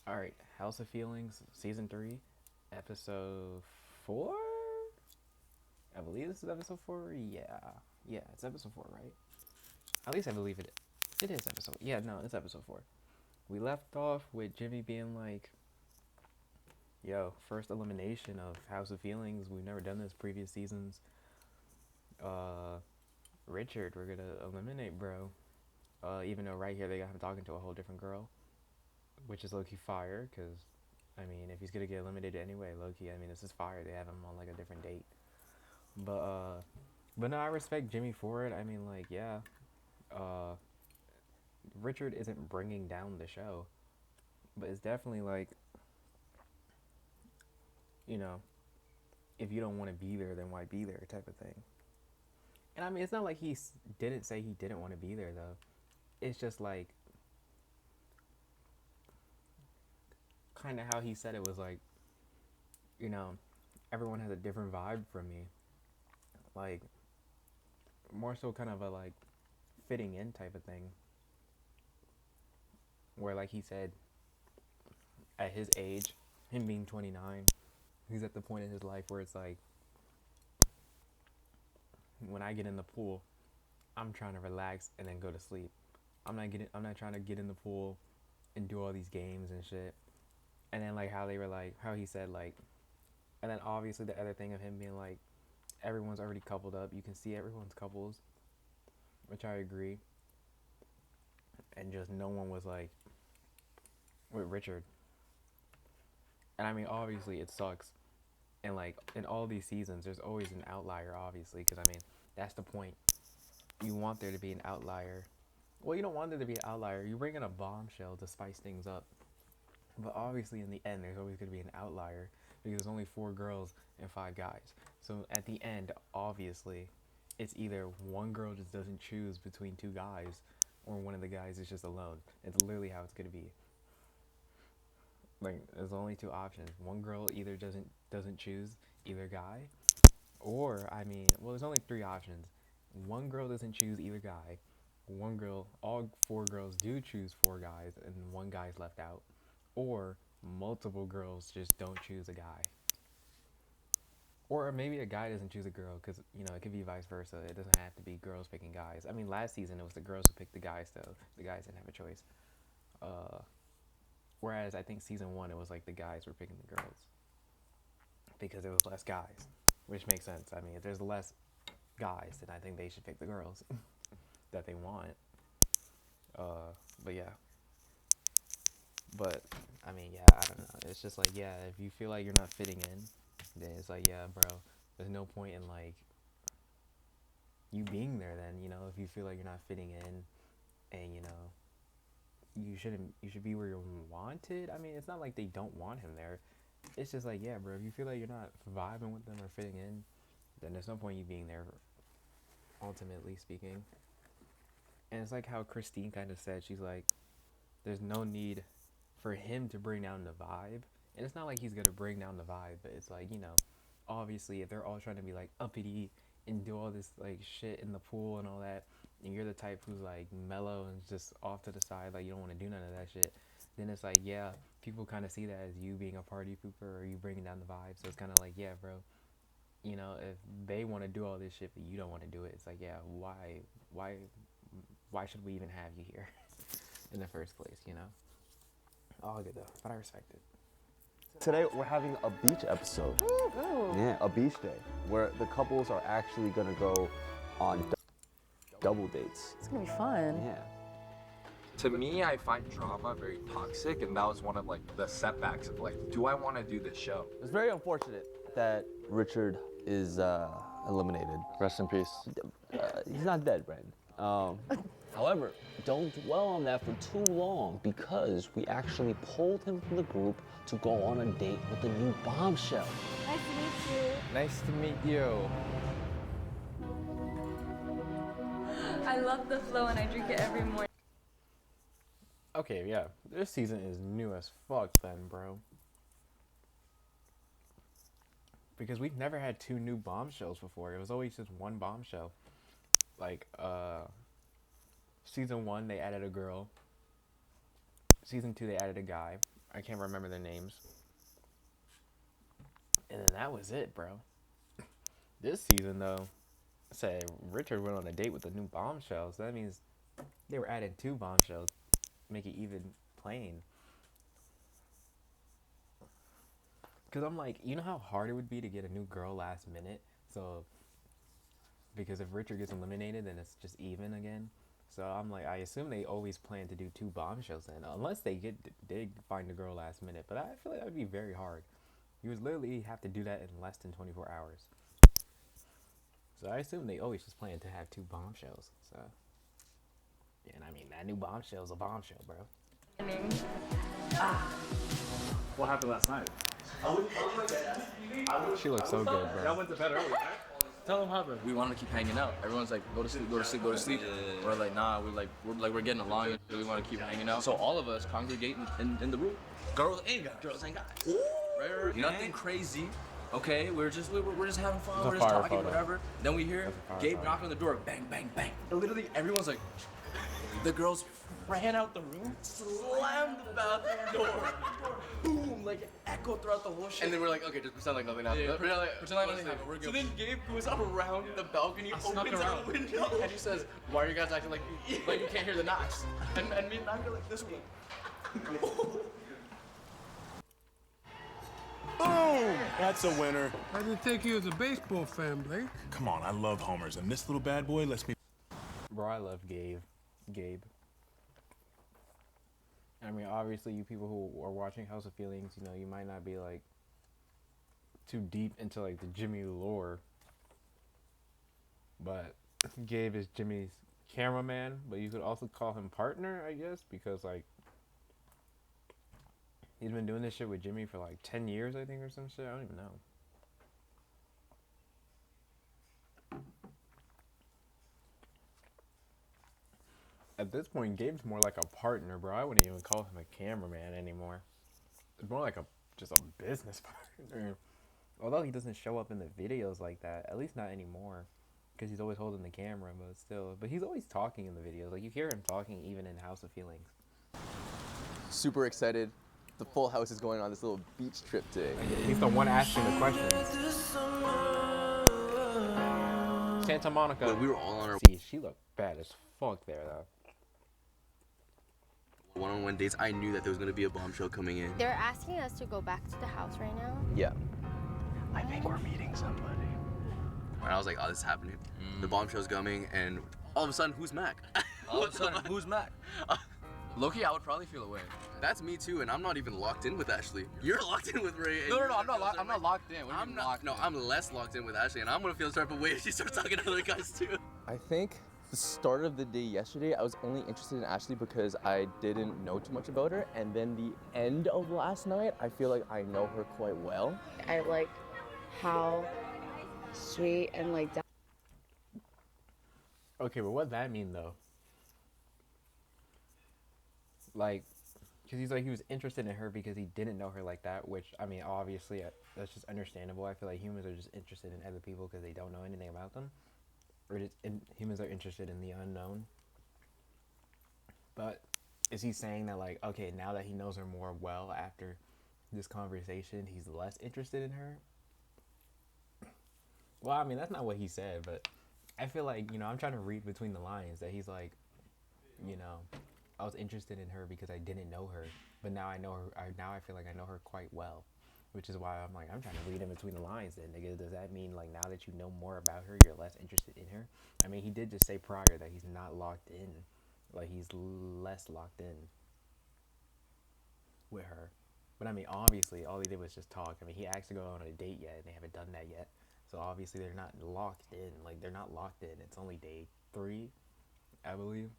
All right, House of Feelings, season 3, episode 4. I believe this is episode 4. Yeah, it's episode 4, right? At least I believe it. It is episode. Yeah, no, it's episode 4. We left off with Jimmy being like, "Yo, first elimination of House of Feelings. We've never done this previous seasons. Uh, Richard, we're gonna eliminate, bro. Even though right here they got him talking to a whole different girl, which is low-key fire, because I mean, if he's gonna get eliminated anyway, low-key, I mean, this is fire. They have him on like a different date. But but no, I respect Jimmy for it. I mean, like, yeah, uh, Richard isn't bringing down the show, but it's definitely like, you know, if you don't want to be there, then why be there, type of thing. And I mean, it's not like didn't say he didn't want to be there though. It's just like kind of how he said it was like, you know, everyone has a different vibe from me. Like more so kind of a like fitting in type of thing. Where like he said, at his age, him being 29, he's at the point in his life where it's like, when I get in the pool, I'm trying to relax and then go to sleep. I'm not trying to get in the pool and do all these games and shit. And then like how they were like how he said like, and then obviously the other thing of him being like, everyone's already coupled up. You can see everyone's couples, which I agree. And just no one was like with Richard. And I mean obviously it sucks. And like in all these seasons, there's always an outlier, obviously, because I mean that's the point. You want there to be an outlier. Well, you don't want there to be an outlier. You bring in a bombshell to spice things up. But obviously, in the end, there's always going to be an outlier because there's only 4 girls and 5 guys. So at the end, obviously, it's either one girl just doesn't choose between 2 guys, or one of the guys is just alone. It's literally how it's going to be. Like, there's only 2 options. One girl either doesn't choose either guy, or I mean, well, there's only 3 options. One girl doesn't choose either guy. All 4 girls do choose 4 guys, and one guy's left out. Or multiple girls just don't choose a guy. Or maybe a guy doesn't choose a girl because, you know, it could be vice versa. It doesn't have to be girls picking guys. I mean, last season it was the girls who picked the guys, though. The guys didn't have a choice. Uh, Whereas I think season 1 it was like the guys were picking the girls because there was less guys, which makes sense. I mean, if there's less guys, then I think they should pick the girls that they want. But yeah. But I mean, yeah, I don't know. It's just like, yeah, if you feel like you're not fitting in, then it's like, yeah, bro, there's no point in like you being there. Then you know, if you feel like you're not fitting in, and you know, you should be where you're wanted. I mean, it's not like they don't want him there. It's just like, yeah, bro, if you feel like you're not vibing with them or fitting in, then there's no point you being there. Ultimately speaking, and it's like how Christine kind of said, she's like, there's no need for him to bring down the vibe. And it's not like he's gonna bring down the vibe, but it's like, you know, obviously if they're all trying to be like uppity and do all this like shit in the pool and all that, and you're the type who's like mellow and just off to the side, like you don't want to do none of that shit, then it's like, yeah, people kind of see that as you being a party pooper or you bringing down the vibe. So it's kind of like, yeah, bro, you know, if they want to do all this shit but you don't want to do it, it's like, yeah, why, why should we even have you here in the first place, you know? All good though, but I respect it. Today we're having a beach episode. Ooh. Yeah, a beach day where the couples are actually gonna go on double dates. It's gonna be fun. Yeah. To me, I find drama very toxic, and that was one of like the setbacks of like, do I want to do this show? It's very unfortunate that Richard is eliminated. Rest in peace. He's not dead, Brandon. However, don't dwell on that for too long because we actually pulled him from the group to go on a date with the new bombshell. Nice to meet you. Nice to meet you. I love the flow and I drink it every morning. Okay, yeah, this season is new as fuck then, bro. Because we've never had 2 new bombshells before. It was always just one bombshell. Like, season 1, they added a girl. season 2 they added a guy. I can't remember their names. And then that was it, bro. This season though, say Richard went on a date with the new bombshells. That means they were adding 2 bombshells, make it even plain. Cause I'm like, you know how hard it would be to get a new girl last minute. So, because if Richard gets eliminated, then it's just even again. So I'm like, I assume they always plan to do 2 bombshells then, unless they find a girl last minute. But I feel like that would be very hard. You would literally have to do that in less than 24 hours. So I assume they always just plan to have 2 bombshells. So, yeah, and I mean, that new bombshell's a bombshell, bro. What happened last night? She looks so good, bro. I went to bed early, right? Tell them what happened. We want to keep hanging out. Everyone's like, go to sleep, go to sleep, go to sleep. We're like, nah, we're getting along and we want to keep hanging out. So all of us congregate in the room. Girls and guys. Right? Nothing crazy. Okay, we're just having fun. We're just talking, whatever. Then we hear Gabe knock on the door, bang, bang, bang. And literally everyone's like, the girls ran out the room, slammed the bathroom door, boom, like echoed throughout the whole shit. And then we're like, okay, just pretend like nothing happened. Yeah, pretend like nothing happened. We're good. So then Gabe goes around the balcony, opens the window, and he says, "Why are you guys acting like you can't hear the knocks?" And me and Mac are like this way. Boom! That's a winner. I didn't take you as a baseball fan, Blake. Come on, I love homers, and this little bad boy lets me. Bro, I love Gabe. I mean, obviously, you people who are watching House of Feelings, you know, you might not be like too deep into like the Jimmy lore, but Gabe is Jimmy's cameraman, but you could also call him partner, I guess, because like he's been doing this shit with Jimmy for like 10 years, I think, or some shit. I don't even know. At this point, Gabe's more like a partner, bro. I wouldn't even call him a cameraman anymore. It's more like just a business partner. Although he doesn't show up in the videos like that, at least not anymore, because he's always holding the camera. But still, he's always talking in the videos. Like you hear him talking even in House of Feelings. Super excited. The full house is going on this little beach trip today. He's the one asking the questions. Santa Monica. But we were all on our See, she looked bad as fuck there though. one-on-one dates. I knew that there was gonna be a bombshell coming in. They're asking us to go back to the house right now. Yeah. I think we're meeting somebody. And I was like, oh, this is happening. The bombshell's coming, and all of a sudden, who's Mac? All of a sudden, who's Mac? Loki, I would probably feel away. That's me too, and I'm not even locked in with Ashley. You're locked in with Ray. No, I'm not locked in. I'm not. No, I'm less locked in with Ashley, and I'm gonna feel sort of a way if she starts talking to other guys too. I think the start of the day yesterday, I was only interested in Ashley because I didn't know too much about her, and then the end of last night, I feel like I know her quite well. I like how sweet and like. Okay, but what that mean though? Like, because he's like, he was interested in her because he didn't know her like that, which, I mean, obviously, that's just understandable. I feel like humans are just interested in other people because they don't know anything about them. Or humans are interested in the unknown. But is he saying that, like, okay, now that he knows her more well after this conversation, he's less interested in her? Well, I mean, that's not what he said, but I feel like, you know, I'm trying to read between the lines that he's like, you know, I was interested in her because I didn't know her, but now I know her. Now I feel like I know her quite well, which is why I'm like, I'm trying to read in between the lines. Then, nigga, does that mean like now that you know more about her, you're less interested in her? I mean, he did just say prior that he's not locked in, like he's less locked in with her. But I mean, obviously, all he did was just talk. I mean, he asked to go on a date yet, and they haven't done that yet. So obviously, they're not locked in. Like they're not locked in. It's only day 3, I believe,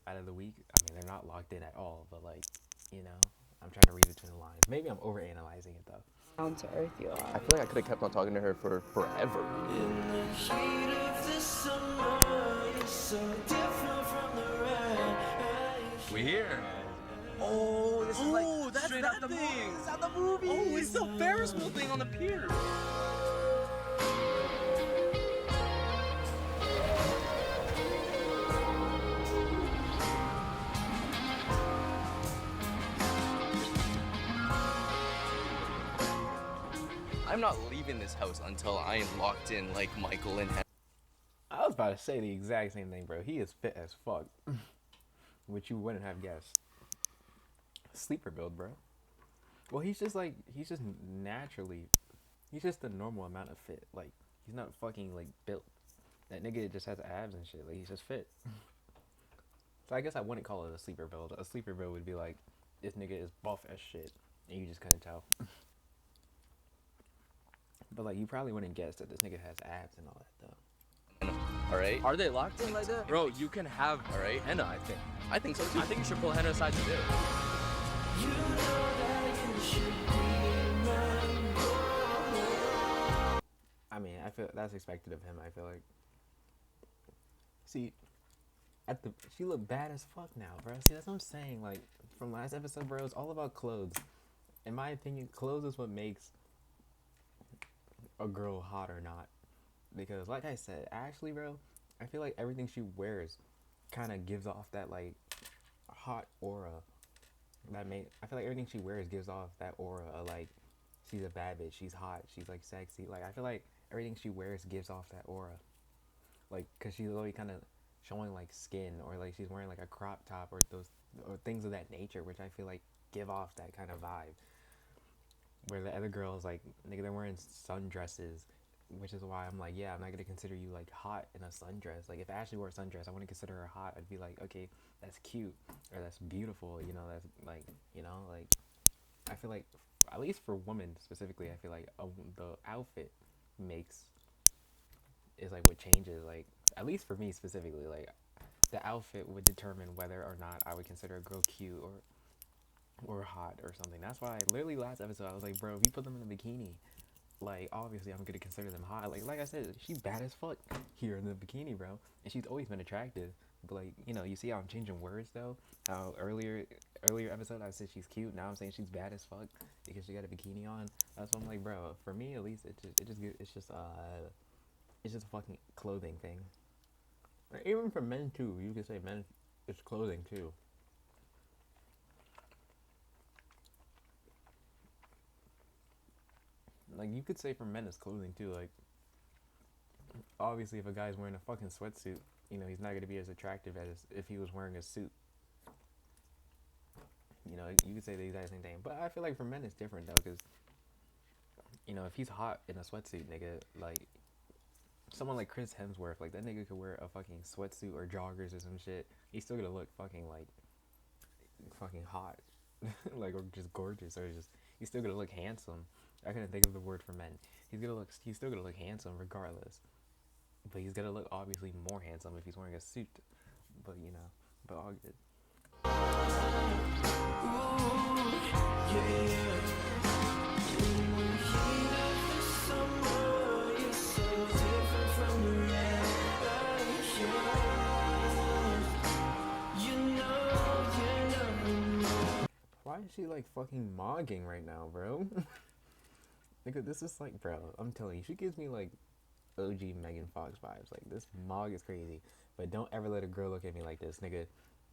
out of the week. I mean, they're not locked in at all, but like, you know, I'm trying to read between the lines. Maybe I'm overanalyzing it though. Down to earth you are. I feel like I could have kept on talking to her for forever. In the heat of this summer, you're so different from the rest. We here. Oh, this is like that's straight that out the thing. movie. It's out the movie. Oh, it's the Ferris wheel thing on the pier. I'm not leaving this house until I am locked in like Michael and Henry. I was about to say the exact same thing, bro. He is fit as fuck. Which you wouldn't have guessed. Sleeper build, bro. Well, he's just naturally, he's just the normal amount of fit. Like, he's not fucking, like, built. That nigga just has abs and shit. Like, he's just fit. So I guess I wouldn't call it a sleeper build. A sleeper build would be like, this nigga is buff as shit. And you just couldn't tell. But, like, you probably wouldn't guess that this nigga has abs and all that, though. Alright? Are they locked in like that? Bro, you can have, alright, henna, I think. I think so too. I think you should pull henna aside too. I mean, I feel that's expected of him, I feel like. See, she look bad as fuck now, bro. See, that's what I'm saying. Like, from last episode, bro, it's all about clothes. In my opinion, clothes is what makes a girl hot or not. Because, like I said, Ashley, bro, I feel like everything she wears kind of gives off that, like, hot aura. I feel like everything she wears gives off that aura of, like, she's a bad bitch, she's hot, she's, like, sexy. Like, I feel like everything she wears gives off that aura. Like, because she's always kind of showing, like, skin, or, like, she's wearing, like, a crop top, or things of that nature, which I feel like give off that kind of vibe. Where the other girls, like, nigga, they're wearing sundresses, which is why I'm like, yeah, I'm not gonna consider you, like, hot in a sundress. Like, if Ashley wore a sundress, I wouldn't consider her hot. I'd be like, okay, that's cute, or that's beautiful, you know, that's, like, you know, like, I feel like, at least for women specifically, I feel like the outfit is, like, what changes, like, at least for me specifically, like, the outfit would determine whether or not I would consider a girl cute, or hot, or something. That's why, literally, last episode, I was like, bro, if you put them in a bikini, like, obviously I'm gonna consider them hot. Like I said, she's bad as fuck here in the bikini, bro, and she's always been attractive. But, like, you know, you see how I'm changing words, though. How earlier episode I said she's cute, now I'm saying she's bad as fuck because she got a bikini on. That's what I'm like, bro. For me, at least, it's just a fucking clothing thing. Or even for men too, you could say men, it's clothing too. Like, you could say for men it's clothing too. Like, obviously if a guy's wearing a fucking sweatsuit, you know, he's not gonna be as attractive as if he was wearing a suit. You know, you could say the exact same thing. But I feel like for men it's different, though, because, you know, if he's hot in a sweatsuit, nigga, like, someone like Chris Hemsworth, like, that nigga could wear a fucking sweatsuit or joggers or some shit. He's still gonna look fucking, like, fucking hot. Like, or just gorgeous, or just, he's still gonna look handsome. I couldn't think of the word for men. He's still gonna look handsome regardless. But he's gonna look obviously more handsome if he's wearing a suit. But, you know, but all good. Why is she, like, fucking mogging right now, bro? Nigga, this is like, bro, I'm telling you, she gives me, like, OG Megan Fox vibes. Like, this mog is crazy. But don't ever let a girl look at me like this, nigga.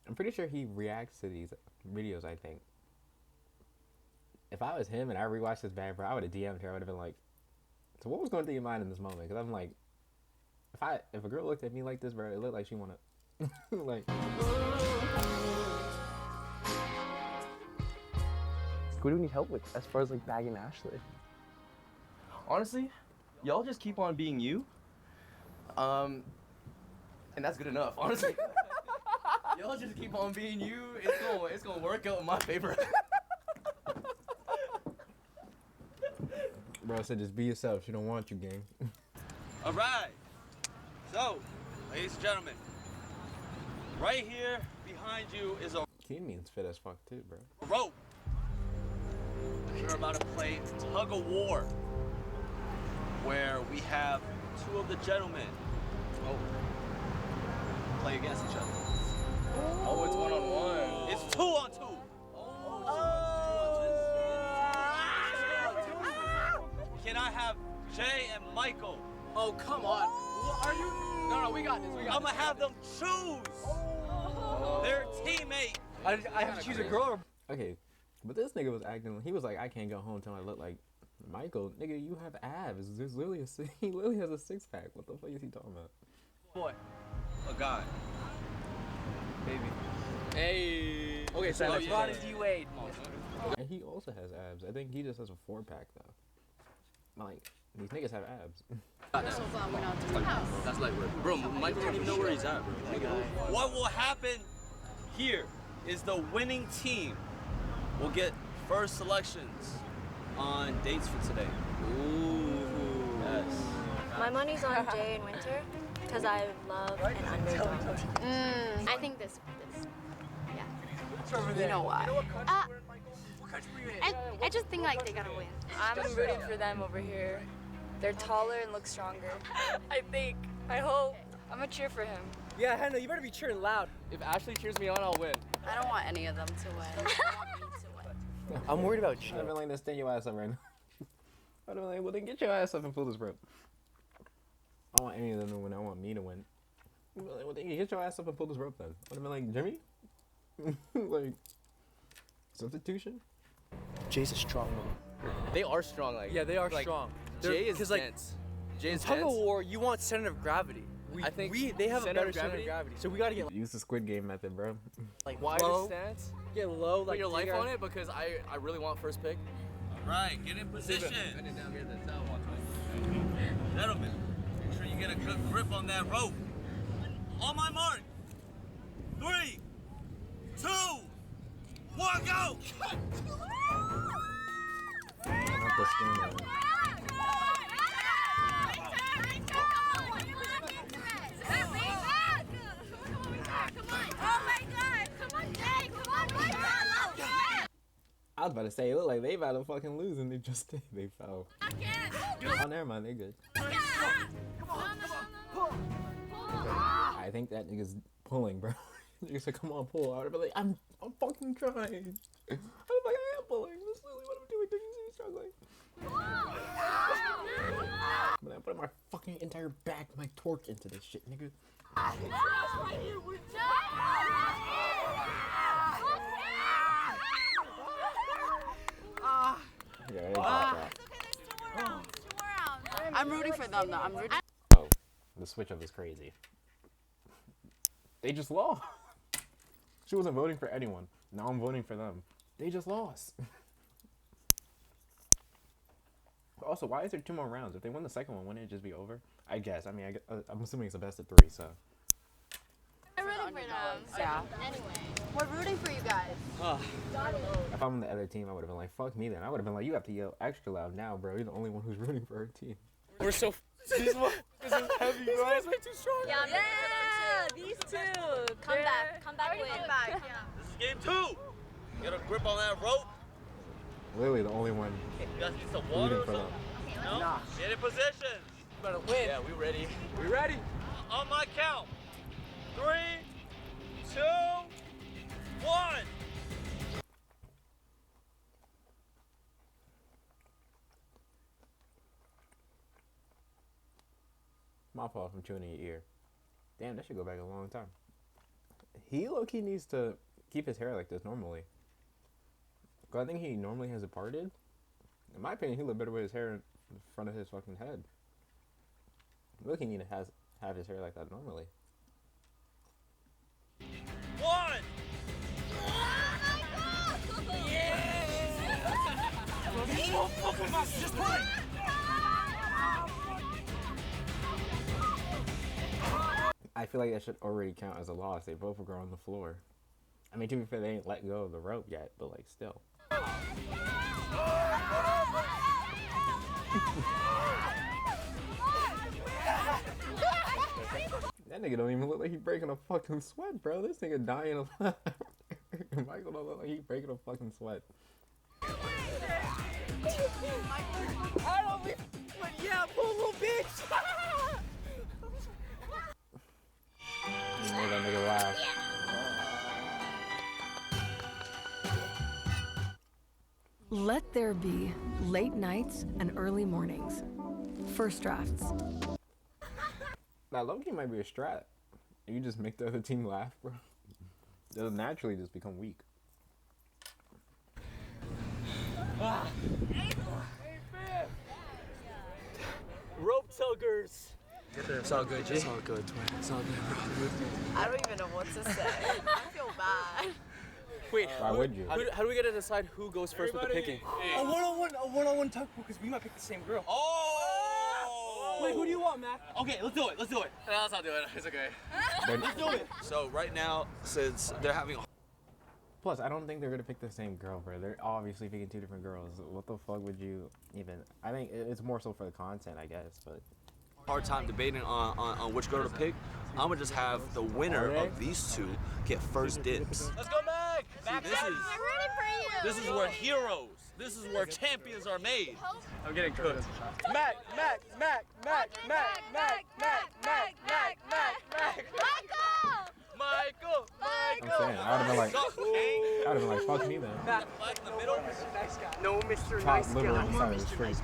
I'm pretty sure he reacts to these videos, I think. If I was him and I rewatched this bad, bro, I would have DM'd her. I would have been like, so what was going through your mind in this moment? Because I'm like, if a girl looked at me like this, bro, it looked like she wanna, like. What do we need help with as far as, like, bagging Ashley? Honestly, y'all just keep on being you. And that's good enough, honestly. Y'all just keep on being you. It's gonna work out in my favor. Bro said just be yourself. She don't want you, gang. All right. So, ladies and gentlemen, right here behind you is a Keenan's fit as fuck too, bro. rope. We're about to play tug of war, where we have two of the gentlemen play against each other. Oh, it's 1-on-1. It's 2-on-2. Can I have Jay and Michael? Oh, come on. What are you? No, we got this. I'm gonna have them choose their teammate. I have to choose a girl. Okay, but this nigga was acting. He was like, I can't go home till I look like Michael, nigga, you have abs. There's literally he literally has a six pack. What the fuck is he talking about? Boy, a guy. Baby. Hey. Okay, so as broad as you weighed. And he also has abs. I think he just has a 4-pack though. Like these niggas have abs. That's like, bro, Michael don't even know where he's at, bro. What will happen here is the winning team will get first selections on dates for today. Ooh. Yes. My money's on Jay and Winter because I love an underdog. I think this. Yeah. You know why? I just think like they gotta win. I'm rooting for them over here. They're taller and look stronger. I think. I hope. I'm gonna cheer for him. Yeah, Hannah, you better be cheering loud. If Ashley cheers me on, I'll win. I don't want any of them to win. I want me to win. I'm worried about you. I'd have been like, stand your ass up right now. I'd have been like, well then get your ass up and pull this rope. I don't want any of them to win. I want me to win. I'd be like, well then get your ass up and pull this rope then. I'd have been like, Jimmy? Like, substitution? Jay's a strong one. They are strong, like. Yeah, they are like, strong. Jay is like, dense. Jay In is tug of dense. war, you want center of gravity. I think they have a center better of center of gravity, so we gotta get Use the Squid Game method, bro. like wider low. stance, get low, like Put your life digger. on it because I really want first pick. Right, get in position. Gentlemen, make sure you get a good grip on that rope. On my mark. 3, 2, 1, go! Not the skin, man. I was about to say, it looked like they about to fucking lose and they just did. They fell. Oh, never mind, they good. I think that nigga's pulling, bro. Nigga said, come on, pull. I would be like, I'm fucking trying. I was like, I am pulling. This is literally what I'm doing. Don't you see me struggling? But I put my fucking entire back, my torque into this shit, nigga. I'm rooting for them though. I'm rooting. Oh, the switch up is crazy. They just lost. She wasn't voting for anyone. Now I'm voting for them. They just lost. Also, why is there 2 more rounds? If they win the second one, wouldn't it just be over? I guess. I mean, I'm assuming it's a best of 3, so. I'm rooting for them. Yeah. Anyway, we're rooting for you guys. If I'm on the other team, I would have been like, fuck me then. I would have been like, you have to yell extra loud now, bro. You're the only one who's rooting for our team. We're so. This is heavy, bro. This is way too strong. Yeah, these two. Come back, win. Yeah. This is game 2. Get a grip on that rope. Literally the only one You guys need some water rooting or for them. something? No? Get in position. Better win. Yeah, we ready. We ready? On my count. 3, 2, 1. My fault from chewing in your ear. Damn, that should go back a long time. He low-key needs to keep his hair like this normally. Cause I think he normally has it parted. In my opinion, he look better with his hair in front of his fucking head. Look, he need to have his hair like that normally. 1. Just play. I feel like that should already count as a loss. They both were on the floor. I mean, to be fair, they ain't let go of the rope yet, but like still. That nigga don't even look like he breaking a fucking sweat, bro. This nigga dying of Michael don't look like he breaking a fucking sweat. I don't be, but yeah, pull little bitch. Made that nigga laugh. Let there be late nights and early mornings. First drafts. Now, low-key might be a strat. You just make the other team laugh, bro. They'll naturally just become weak. Hey, fam. hurts. It's all good, G. It's all good, twin. It's all good, bro. I don't even know what to say. I feel bad. Wait, Why would you? How do we get to decide who goes first with the picking? A one-on-one tug because we might pick the same girl. Oh! Wait, who do you want, Mac? Okay, let's do it. Let's do it. No, let's not do it. It's okay. Let's do it. So right now, since they're having Plus, I don't think they're gonna pick the same girl, bro. They're obviously picking two different girls. What the fuck would you even? I think it's more so for the content, I guess. But hard time debating on which girl to pick, I'm gonna just have the winner of these two get first dibs. Let's go, Mac. Mac, I'm ready for you. this is where heroes. This is where champions are made. I'm getting cooked. Mac. Michael. I'm saying, I would've been like, fuck me then. No, Mr. Top Nice literally on Guy. the side of the street.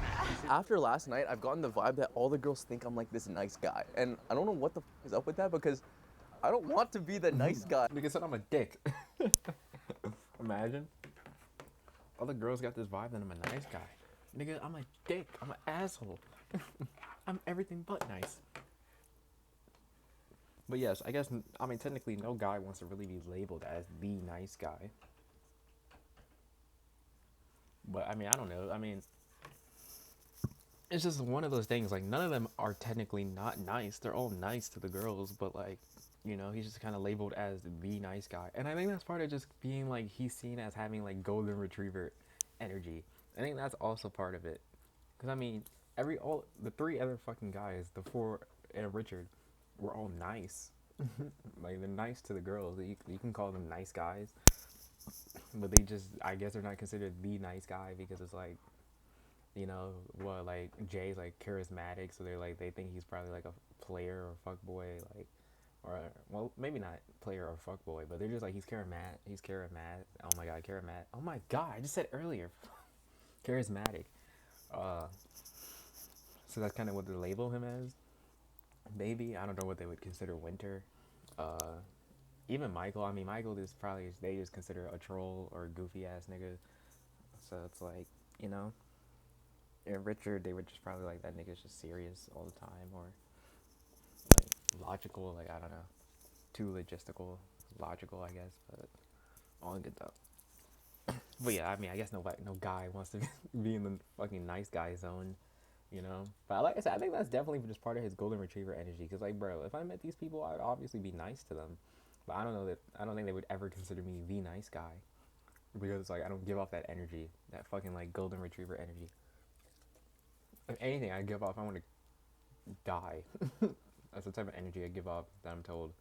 After last night, I've gotten the vibe that all the girls think I'm like this nice guy. And I don't know what the f is up with that because I don't want to be the nice guy. Nigga said I'm a dick. Imagine. All the girls got this vibe that I'm a nice guy. Nigga, I'm a dick. I'm an asshole. I'm everything but nice. But yes, I guess, I mean, technically no guy wants to really be labeled as the nice guy. But, I mean, I don't know. I mean, it's just one of those things. Like, none of them are technically not nice. They're all nice to the girls, but, like, you know, he's just kind of labeled as the nice guy. And I think that's part of just being, like, he's seen as having, like, golden retriever energy. I think that's also part of it. Because, I mean, the three other fucking guys, the four and Richard, were all nice. Like, they're nice to the girls. You can call them nice guys. But they just, I guess they're not considered the nice guy because it's like, you know, well, like, Jay's, like, charismatic. So they're like, they think he's probably, like, a player or fuckboy, like, or, well, maybe not player or fuckboy, but they're just like, he's charismatic. Oh my god, charismatic. Oh my god, I just said earlier. Charismatic. So that's kind of what they label him as. Maybe. I don't know what they would consider Winter. Even Michael. I mean, Michael is probably, they just consider a troll or a goofy ass nigga. So it's like, you know. And Richard, they were just probably like, that nigga's just serious all the time, or like logical, like, I don't know, too logistical, logical, I guess, but all good though. But yeah, I mean, I guess no guy wants to be in the fucking nice guy zone, you know. But like I said, I think that's definitely just part of his golden retriever energy. Cause like, bro, if I met these people, I'd obviously be nice to them. But I don't think they would ever consider me the nice guy, because like, I don't give off that energy, that fucking like golden retriever energy. If anything, I give off, I want to die. That's the type of energy I give off, that I'm told.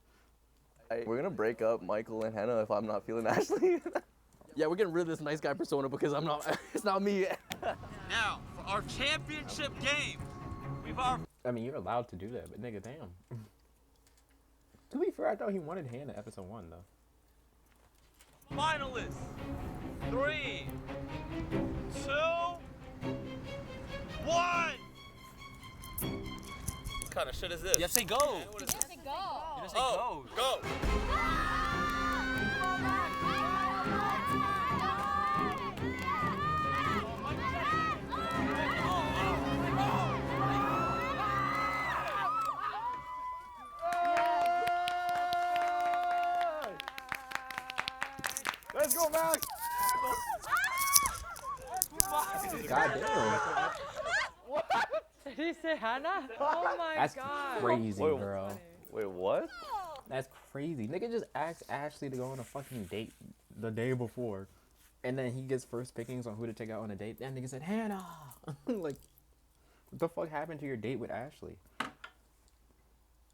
We're gonna break up Michael and Hannah if I'm not feeling Ashley. Yeah, we're getting rid of this nice guy persona because I'm not. It's not me. Now, for our championship game, I mean, you're allowed to do that, but nigga, damn. To be fair, I thought he wanted Hannah episode 1 though. finalists. 3, 2, 1. What kind of shit is this? You have to say go. You just say go. You just say go. Go. Let's go, Max! God damn. What? Did he say Hannah? Oh my That's god. crazy, bro. Wait, what? That's crazy. Nigga just asked Ashley to go on a fucking date the day before. And then he gets first pickings on who to take out on a date. That nigga said, Hannah! Like, what the fuck happened to your date with Ashley?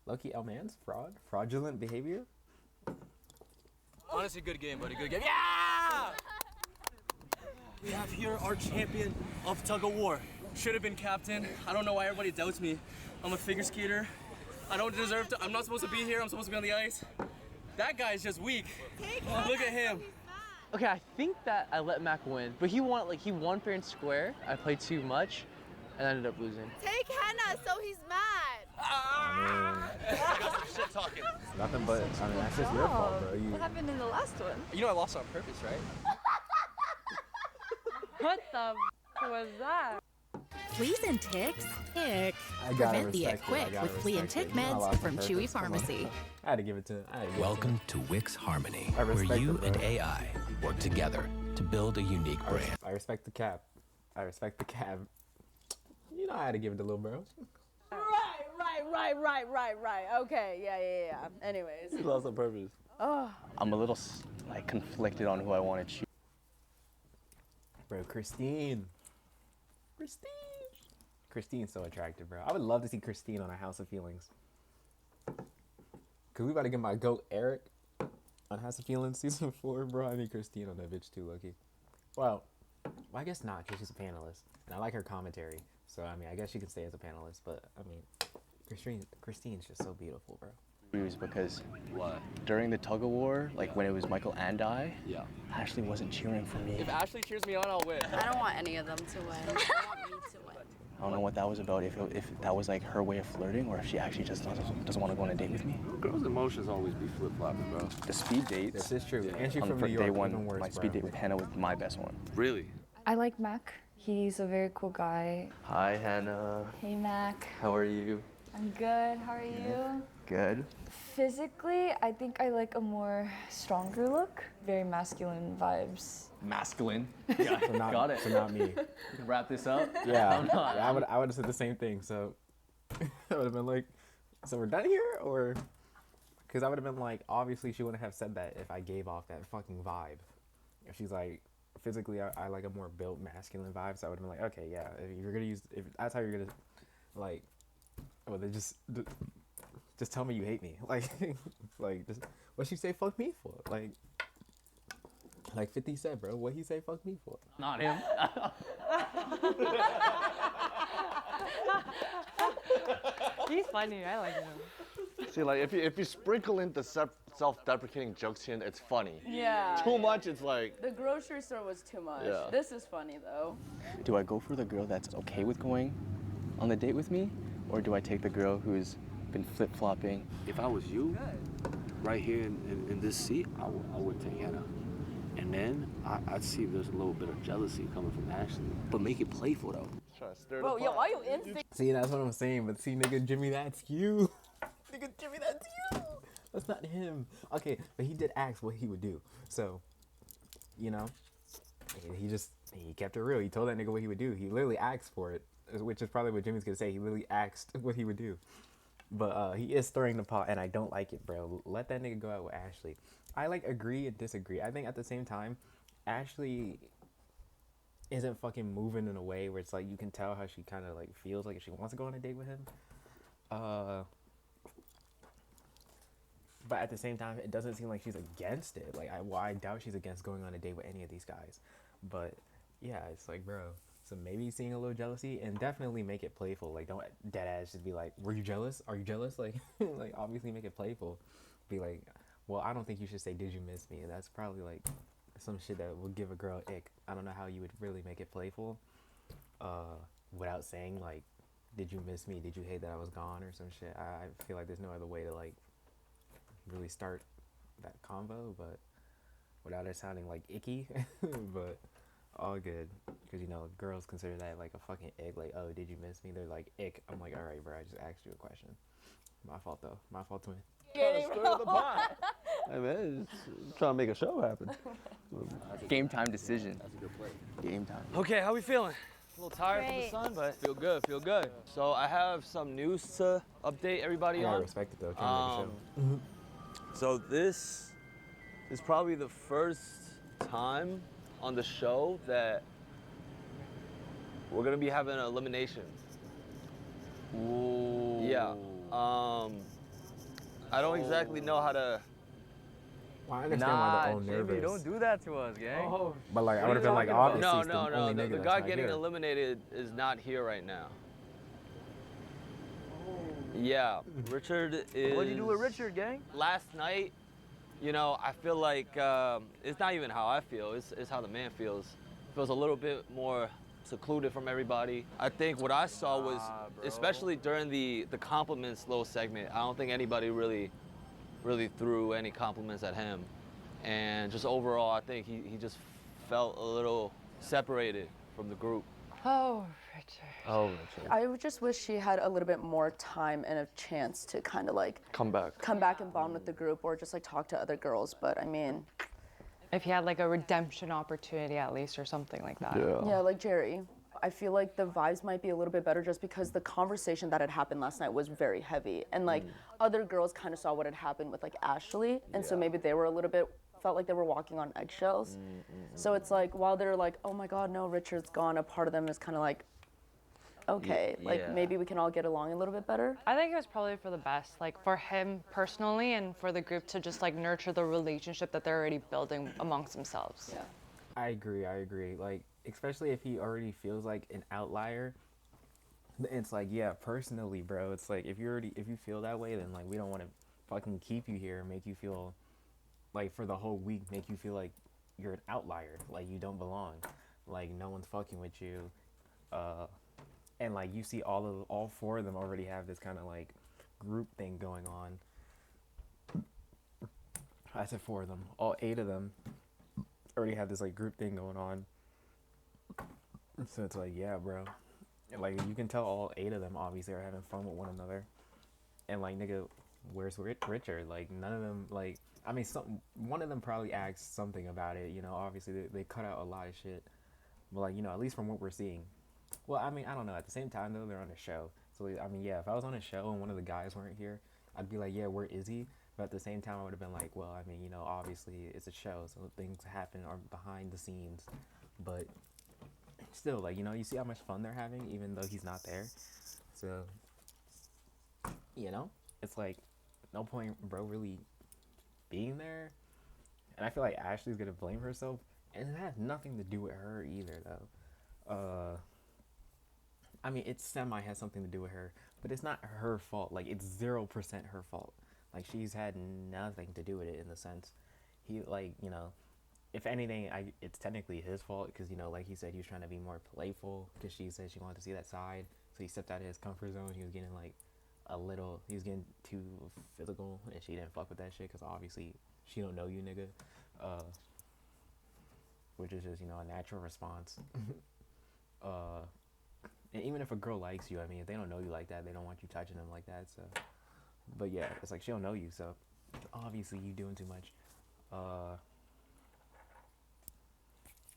Lucky Elman's fraud? Fraudulent behavior? Honestly, good game, buddy. Good game. Yeah! We have here our champion of tug of war. Should have been captain. I don't know why everybody doubts me. I'm a figure skater. I don't deserve to. I'm not supposed to be here. I'm supposed to be on the ice. That guy's just weak. Look at him. Okay, I think that I let Mac win, but he won fair and square. I played too much, and I ended up losing. Take Hannah, so he's mad. Shit talking. Nothing but, I mean, that's just your fault, bro. What happened in the last one? You know I lost on purpose, right? What the was that? Fleas and ticks? Ick. I gotta Prevent the ick respect it. I quick gotta with flea and respect tick it. You know I meds lost from my Chewy purpose. Come on. Pharmacy. I had to give it to. Welcome to Wix Harmony, I where respect you it, bro. and AI work together to build a unique brand. I respect the cap. I respect the cap. You know I had to give it to little bro. Right. Okay, yeah. Anyways. He lost on purpose. Oh. I'm a little like conflicted on who I want to choose. Bro, Christine's so attractive, bro. I would love to see Christine on a House of Feelings. Cause we about to get my goat Eric on House of Feelings season 4, bro. I need Christine on that bitch too, Lucky. Well, I guess not, cause she's a panelist, and I like her commentary. So I mean, I guess she can stay as a panelist. But I mean, Christine's just so beautiful, bro. Because during the tug of war, like when it was Michael and I, Ashley wasn't cheering for me. If Ashley cheers me on, I'll win. I don't want any of them to win. I want me to win. I don't know what that was about, if that was like her way of flirting or if she actually just doesn't want to go on a date with me. Girls' emotions always be flip-flopping, bro. The speed dates. This is true. And she's on from the New day York, one, even worse, my bro. speed date with Hannah was my best one. Really? I like Mac. He's a very cool guy. Hi, Hannah. Hey, Mac. How are you? I'm good. How are you? Good. Physically, I think I like a more stronger look. Very masculine vibes. Masculine. Yeah, so not, Got it. So not me. You can wrap this up? Yeah, I'm not. yeah, I would have said the same thing. So I would have been like, so we're done here, or because I would have been like, obviously she wouldn't have said that if I gave off that fucking vibe. If she's like, physically, I like a more built masculine vibe, so I would have been like, okay, yeah, if you're gonna use, if that's how you're gonna, like, well, then just tell me you hate me, like, just what she say fuck me for, like 50 said, bro, what he say fuck me for? Not him. He's funny. I like him. See, like if you sprinkle in the self-deprecating jokes here, it's funny. Yeah. Too much, it's like. The grocery store was too much. Yeah. This is funny though. Do I go for the girl that's okay with going on the date with me? Or do I take the girl who's been flip-flopping? If I was you, right here in this seat, I would take Hannah. And then I'd see if there's a little bit of jealousy coming from Ashley. But make it playful, though. Try to stir Bro, yo, why you in? See, that's what I'm saying, but see, nigga, Jimmy, that's you. Nigga, Jimmy, that's you. That's not him. Okay, but he did ask what he would do. So, you know, he kept it real. He told that nigga what he would do. He literally asked for it, which is probably what Jimmy's gonna say. He literally asked what he would do. But he is stirring the pot, and I don't like it, bro. Let that nigga go out with Ashley. I like agree and disagree. I think at the same time, Ashley isn't fucking moving in a way where it's like you can tell how she kind of like feels like if she wants to go on a date with him. But at the same time, it doesn't seem like she's against it. Like I doubt she's against going on a date with any of these guys. But yeah, it's like, bro. So maybe seeing a little jealousy, and definitely make it playful. Like, don't dead ass just be like, were you jealous? Are you jealous? Like, like obviously make it playful. Be like, well, I don't think you should say, did you miss me? And that's probably like some shit that would give a girl ick. I don't know how you would really make it playful, without saying like, did you miss me? Did you hate that I was gone or some shit? I feel like there's no other way to like really start that convo, but without it sounding like icky. But all good, because you know girls consider that like a fucking ick. Like, oh, did you miss me? They're like, ick. I'm like, all right, bro, I just asked you a question. My fault though. My fault, twin. Trying to stir the pot. Hey man, just trying to make a show happen. Game time decision. That's a good play. Game time. Okay, how we feeling? A little tired from the sun, but feel good, feel good. So I have some news to update everybody I gotta on. respect it though. Trying to make a show. So this is probably the first time on the show that we're gonna be having an elimination. Ooh. Yeah. I don't exactly know how to. Well, I understand why they're all nervous. Jimmy, don't do that to us, gang. Oh. But like, I would have been like, obviously, No, it's the no, no. only The nigga that's guy not getting here. eliminated is not here right now. Yeah, Richard is. What'd you do with Richard, gang? Last night, you know, I feel like it's not even how I feel. It's how the man feels. Feels a little bit more secluded from everybody. I think what I saw was, especially during the compliments little segment, I don't think anybody really threw any compliments at him. And just overall, I think he just felt a little separated from the group. Oh, Richard. Oh, Richard. I would just wish she had a little bit more time and a chance to kind of like Come back. come back and bond with the group or just like talk to other girls. But I mean, If he had like a redemption opportunity at least or something like that. yeah, like Jerry. I feel like the vibes might be a little bit better just because the conversation that had happened last night was very heavy. And like other girls kind of saw what had happened with like Ashley. And so maybe they were a little bit, felt like they were walking on eggshells. So it's like, while they're like, oh my God, no, Richard's gone, a part of them is kind of like, okay, like maybe we can all get along a little bit better. I think it was probably for the best, like for him personally and for the group to just like nurture the relationship that they're already building amongst themselves. Yeah. I agree. Like, especially if he already feels like an outlier, it's like, yeah, personally, bro, it's like, if you feel that way, then like, we don't want to fucking keep you here and make you feel, like, for the whole week, make you feel like you're an outlier, like you don't belong, like no one's fucking with you, and like, you see all four of them already have this kind of like group thing going on. I said four of them. All 8 of them already have this like group thing going on. So it's like, yeah, bro. Like, you can tell all 8 of them obviously are having fun with one another. And like, nigga, where's Richard? Like, none of them, like, I mean, one of them probably asked something about it, you know, obviously they cut out a lot of shit. But like, you know, at least from what we're seeing. Well, I mean, I don't know. At the same time, though, they're on a show. So, I mean, yeah, if I was on a show and one of the guys weren't here, I'd be like, yeah, where is he? But at the same time, I would have been like, well, I mean, you know, obviously it's a show, so things happen are behind the scenes. But still, like, you know, you see how much fun they're having, even though he's not there. So, you know, it's like, no point, bro, really being there. And I feel like Ashley's gonna blame herself, and it has nothing to do with her either, though. I mean, it semi has something to do with her, but it's not her fault. Like, it's 0% her fault. Like, she's had nothing to do with it in the sense. He, like, you know, if anything, it's technically his fault because, you know, like he said, he was trying to be more playful because she said she wanted to see that side. So he stepped out of his comfort zone. He was getting, like, he was getting too physical, and she didn't fuck with that shit because obviously she don't know you, nigga. Which is just, you know, a natural response. And even if a girl likes you, I mean, if they don't know you like that, they don't want you touching them like that, so. But yeah, it's like, she don't know you, so obviously you doing too much.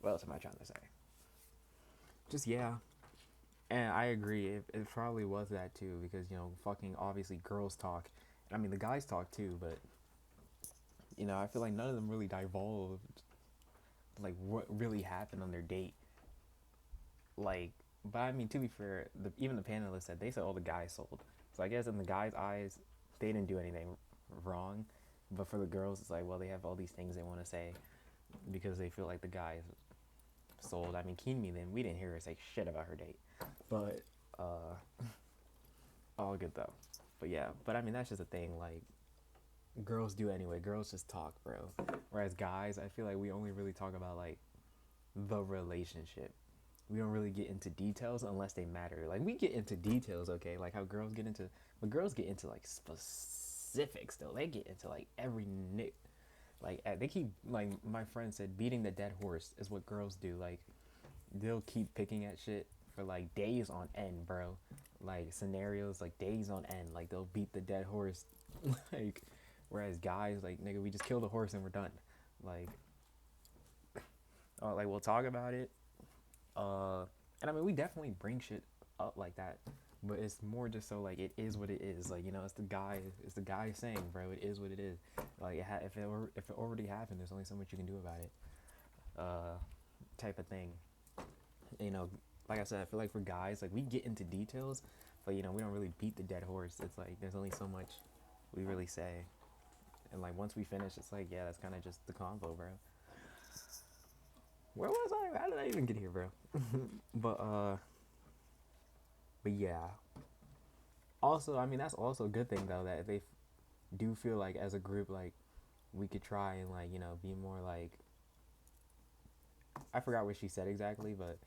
What else am I trying to say? Just, yeah. And I agree, it probably was that too, because, you know, fucking obviously girls talk. I mean, the guys talk too, but, you know, I feel like none of them really divulged, like, what really happened on their date. Like, but I mean, to be fair, even the panelists said, they said all the guys sold. So I guess in the guys' eyes, they didn't do anything wrong. But for the girls, it's like, well, they have all these things they want to say because they feel like the guys sold. I mean, Keenmi, then we didn't hear her say shit about her date. But, all good though. But yeah, but I mean, that's just a thing, like, girls do anyway. Girls just talk, bro. Whereas guys, I feel like we only really talk about, like, the relationship. We don't really get into details unless they matter. Like, we get into details, okay? Like how girls get into, but girls get into, like, specifics, though. They get into, like, every nick. Like, they keep, like, my friend said, beating the dead horse is what girls do. Like, they'll keep picking at shit for, like, days on end, bro. Like, scenarios, like, days on end. Like, they'll beat the dead horse. Like, whereas guys, like, nigga, we just kill the horse and we're done. Like, like, we'll talk about it. And I mean, we definitely bring shit up like that, but it's more just so, like, it is what it is. Like, you know, it's the guy saying, bro, it is what it is. Like, if it already happened, there's only so much you can do about it. Type of thing. You know, like I said, I feel like for guys, like, we get into details, but, you know, we don't really beat the dead horse. It's like, there's only so much we really say. And, like, once we finish, it's like, yeah, that's kind of just the convo, bro. Where was I? How did I even get here, bro? But yeah. Also, I mean, that's also a good thing, though, that they do feel like, as a group, like, we could try and, like, you know, be more, like, I forgot what she said exactly, but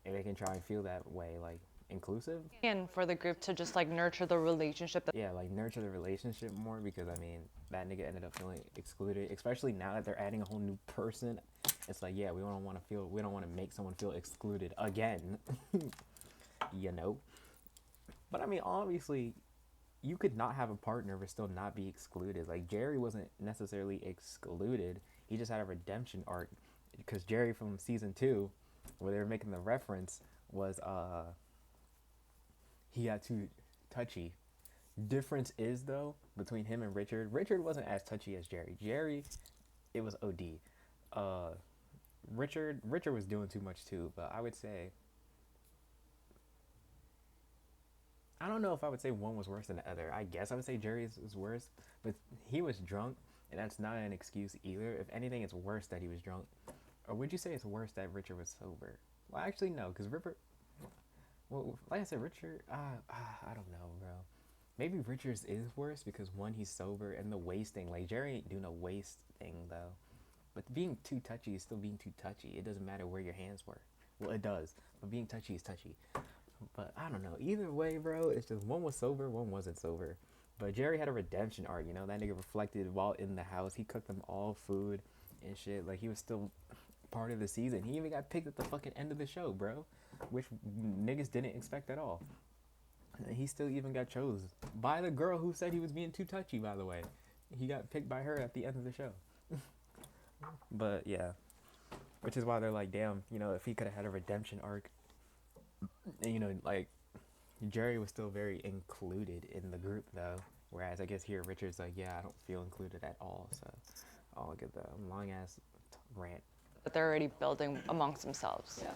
if they can try and feel that way, like, inclusive. And for the group to just like nurture the relationship. Yeah, like, nurture the relationship more, because, I mean, that nigga ended up feeling excluded, especially now that they're adding a whole new person. it's like, yeah, we don't want to make someone feel excluded again, you know. But I mean, obviously, you could not have a partner but still not be excluded. Like Jerry wasn't necessarily excluded; he just had a redemption arc. Because Jerry from season 2, where they were making the reference, was he got too touchy. Difference is though between him and Richard. Richard wasn't as touchy as Jerry. Jerry, it was OD. Richard was doing too much too. But I would say, I don't know if I would say one was worse than the other. I guess I would say Jerry's was worse, but he was drunk, and that's not an excuse either. If anything, it's worse that he was drunk. Or would you say it's worse that Richard was sober? Well, actually, no, because well, like I said, Richard, I don't know, bro. Maybe Richard's is worse because one, he's sober, and the waist thing. Like, Jerry ain't doing a waist thing, though. But being too touchy is still being too touchy. It doesn't matter where your hands were. Well, it does, but being touchy is touchy. But I don't know. Either way, bro, it's just one was sober, one wasn't sober. But Jerry had a redemption arc, you know? That nigga reflected while in the house. He cooked them all food and shit. Like, he was still part of the season. He even got picked at the fucking end of the show, bro, which niggas didn't expect at all. And he still even got chosen by the girl who said he was being too touchy, by the way. He got picked by her at the end of the show. But yeah, which is why they're like, damn, you know, if he could have had a redemption arc, and, you know, like, Jerry was still very included in the group though, whereas I guess here Richard's like, yeah, I don't feel included at all. So I'll get the long ass rant that they're already building amongst themselves. Yeah.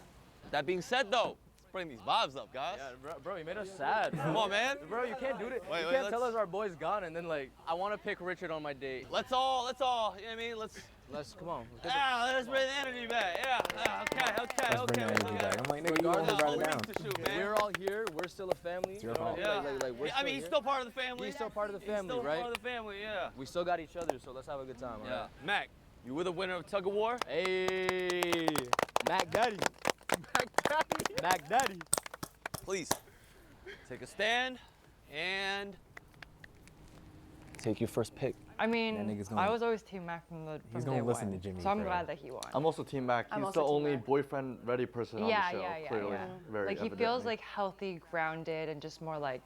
That being said, though, let's bring these vibes up, guys. Yeah, bro, you made us sad. Bro. Come on, man. Bro, you can't do it. Wait, you can't tell us our boy's gone and then like. I want to pick Richard on my date. Let's all, you know what I mean? Let's come on. Let's bring the energy back. Yeah, okay. Let's bring the energy back. I'm like, nigga, you want to write it down. We're all here. We're still a family. It's your fault. Yeah. Like, we're I mean, he's still part of the family. He's still part of the family, He's still right? part of the family, yeah. We still got each other, so let's have a good time. Yeah. All right? Mac, you were the winner of Tug of War? Hey, Mac Daddy. Mac Daddy. Please, take a stand and take your first pick. I mean, I was always Team Mac from He's day gonna listen one, to Jimmy. so I'm glad that he won. I'm also Team Mac. He's the only boyfriend-ready person on the show. Clearly, very like he evidently. feels like healthy, grounded, and just more like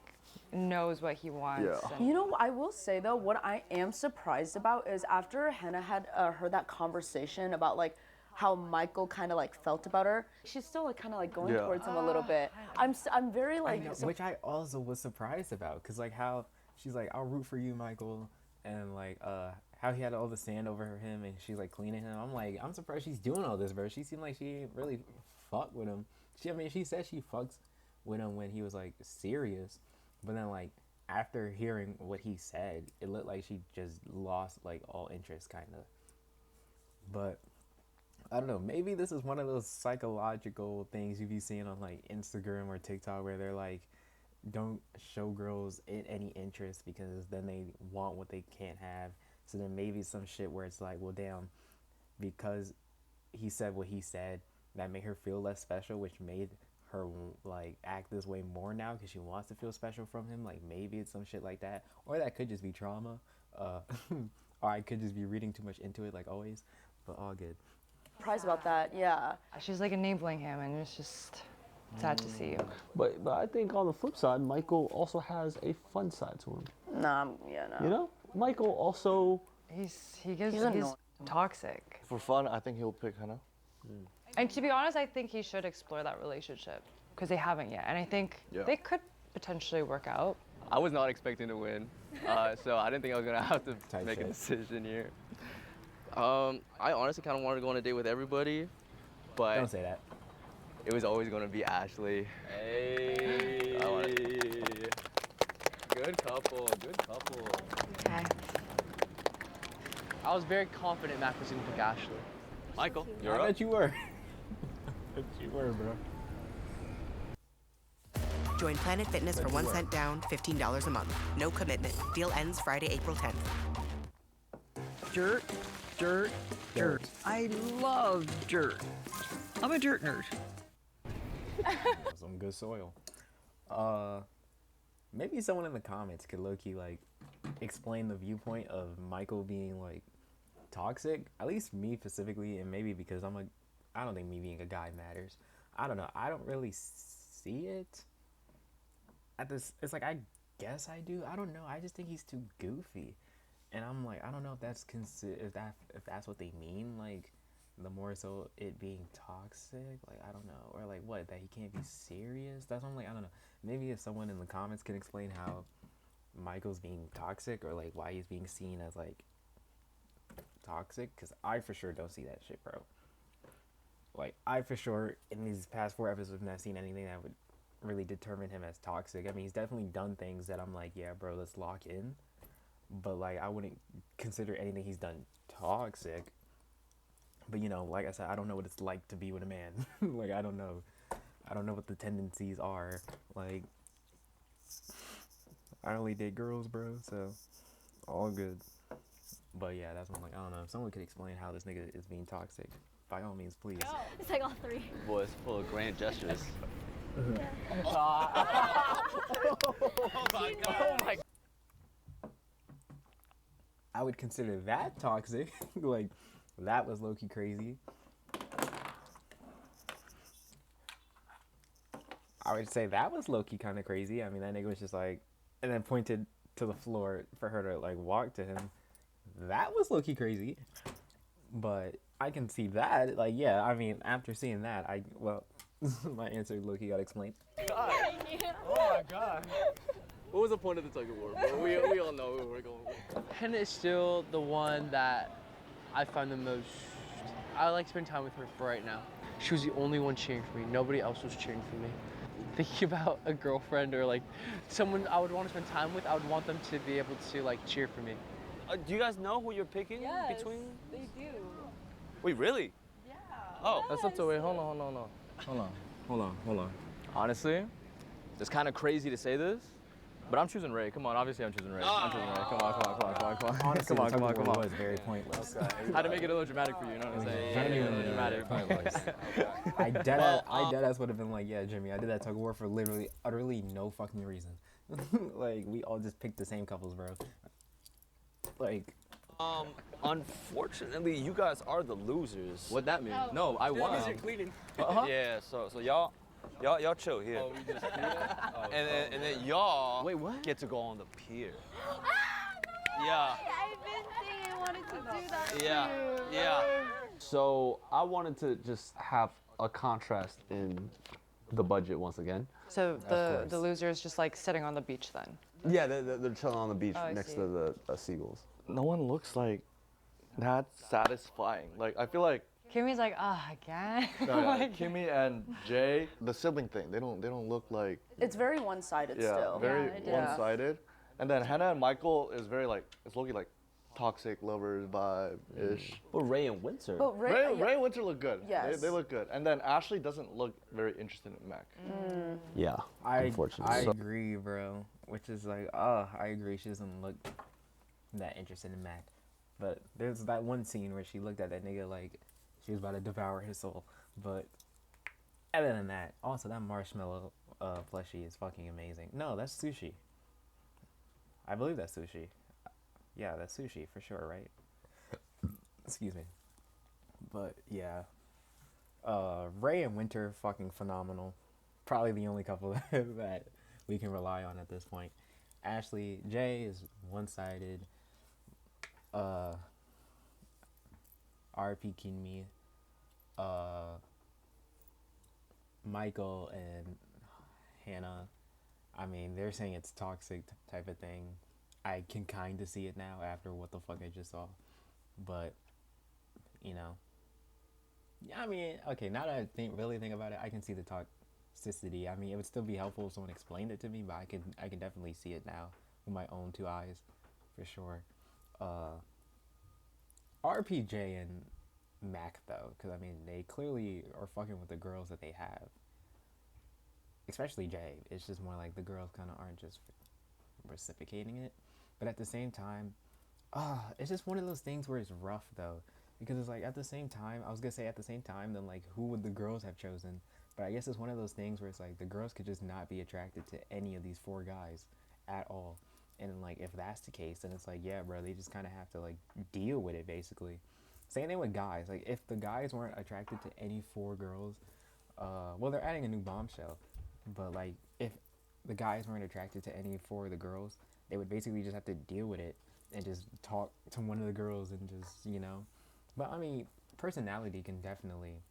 knows what he wants. Yeah. You know, I will say though, what I am surprised about is after Hannah had heard that conversation about like how Michael kind of like felt about her, she's still like kind of like going towards him a little bit. I'm very like, which I also was surprised about, cause like how she's like, I'll root for you, Michael, and like how he had all the sand over him and she's like cleaning him. I'm like, I'm surprised she's doing all this, bro. She seemed like she ain't really fuck with him. She said she fucks with him when he was like serious, but then like after hearing what he said, it looked like she just lost like all interest, kind of. But I don't know, maybe this is one of those psychological things you be seeing on like Instagram or TikTok where they're like, don't show girls any interest because then they want what they can't have. So then maybe some shit where it's like, well, damn, because he said what he said, that made her feel less special, which made her like act this way more now because she wants to feel special from him. Like maybe it's some shit like that, or that could just be trauma, or I could just be reading too much into it, like always. But all good. surprised about that. Yeah. She's like enabling him, and it's just sad to see. But I think on the flip side, Michael also has a fun side to him. No. You know, Michael also he's toxic. For fun, I think he'll pick Hannah. And to be honest, I think he should explore that relationship because they haven't yet, and I think they could potentially work out. I was not expecting to win, so I didn't think I was gonna have to make a decision here. I honestly kind of wanted to go on a date with everybody, but don't say that. It was always gonna be Ashley. Hey. Good couple. Good couple. Okay. I was very confident Mac was gonna pick Ashley. Michael, I bet you were. I bet you were, bro. Join Planet Fitness for 1 cent down, $15 a month. No commitment. Deal ends Friday, April 10th. Dirt, dirt, dirt. I love dirt. I'm a dirt nerd. Some good soil. Maybe someone in the comments could low-key like explain the viewpoint of Michael being like toxic, at least me specifically, and maybe because I don't think me being a guy matters. I don't know. I don't really see it. It's like I guess I do. I don't know. I just think he's too goofy, and I'm like, I don't know if that's if that's what they mean. Like, the more so it being toxic. Like, I don't know, or like what, that he can't be serious. That's what I'm like. I don't know. Maybe if someone in the comments can explain how Michael's being toxic, or like why he's being seen as like toxic, because I for sure don't see that shit, bro. Like, I for sure in these past 4 episodes have not seen anything that would really determine him as toxic. I mean, he's definitely done things that I'm like, yeah, bro, let's lock in. But like, I wouldn't consider anything he's done toxic. But you know, like I said, I don't know what it's like to be with a man. Like, I don't know what the tendencies are. Like, I only date girls, bro, so all good. But yeah, that's what I'm like, I don't know. If someone could explain how this nigga is being toxic, by all means, please. It's like all 3. Boy, it's full of grand gestures. Oh my God. I would consider that toxic. Like, that was low-key crazy. I would say that was low-key kind of crazy. I mean, that nigga was just like, and then pointed to the floor for her to like walk to him. That was low-key crazy. But I can see that. Like, yeah, I mean, after seeing that, my answer low-key got explained. God. Oh my God. What was the point of the tug of war, bro? We all know where we're going with. Hannah is still the one that I find the most. I like spending time with her for right now. She was the only one cheering for me. Nobody else was cheering for me. Thinking about a girlfriend or like someone I would want to spend time with, I would want them to be able to like cheer for me. Do you guys know who you're picking between? They do. Wait, really? Yeah. Oh. That's up to wait. Hold on. Honestly, it's kind of crazy to say this, but I'm choosing Ray. Come on, obviously I'm choosing Ray. I'm choosing Ray. Come on. Honestly, come on. It was very pointless. Had to make it a little dramatic for you, you know what I'm saying? Genuinely dramatic. pointless. I deadass would have been like, yeah, Jimmy, I did that tug of war for literally, utterly no fucking reason. Like, we all just picked the same couples, bro. Like, unfortunately, you guys are the losers. What'd that mean? No, I won. Yeah, so y'all chill here. Oh, we just and then y'all get to go on the pier. Yeah. I've been saying I wanted to do that. Yeah. So I wanted to just have a contrast in the budget once again. So the loser is just like sitting on the beach then? Yeah, they're chilling on the beach Oh, I next see. to the seagulls. No one looks like that satisfying. Like, I feel like Kimmy's like, again? Kimmy and Jay, the sibling thing, they don't look like. It's very one-sided still. Very one-sided. And then Hannah and Michael is very like, it's low-key like toxic lovers vibe-ish. But Ray and Winter. But Ray and Winter look good. Yes. They look good. And then Ashley doesn't look very interested in Mac. Yeah, I unfortunately. agree, bro. Which is like, I agree. She doesn't look that interested in Mac. But there's that one scene where she looked at that nigga like she was about to devour his soul. But other than that, also that marshmallow plushie is fucking amazing. No, that's sushi. I believe that's sushi. Yeah, that's sushi for sure, right? Excuse me. But yeah. Ray and Winter, fucking phenomenal. Probably the only couple that we can rely on at this point. Ashley, Jay is one-sided. RP Kinmi, Michael and Hannah, I mean, they're saying it's toxic type of thing. I can kind of see it now after what the fuck I just saw. But, you know. Yeah, I mean, okay, now that I really think about it, I can see the toxicity. I mean, it would still be helpful if someone explained it to me, but I can definitely see it now with my own 2 eyes, for sure. RPJ and Mac, though, because, I mean, they clearly are fucking with the girls that they have. Especially Jay. It's just more like the girls kind of aren't just reciprocating it. But at the same time, it's just one of those things where it's rough, though. Because it's like, at the same time, I was going to say at the same time, then, like, who would the girls have chosen? But I guess it's one of those things where it's like, the girls could just not be attracted to any of these 4 guys at all. And like if that's the case, then it's like, yeah, bro, they just kind of have to like deal with it basically. Same thing with guys. Like if the guys weren't attracted to any 4 girls, well, they're adding a new bombshell, but like if the guys weren't attracted to any 4 of the girls, they would basically just have to deal with it and just talk to one of the girls and just, you know. But I mean, personality can definitely.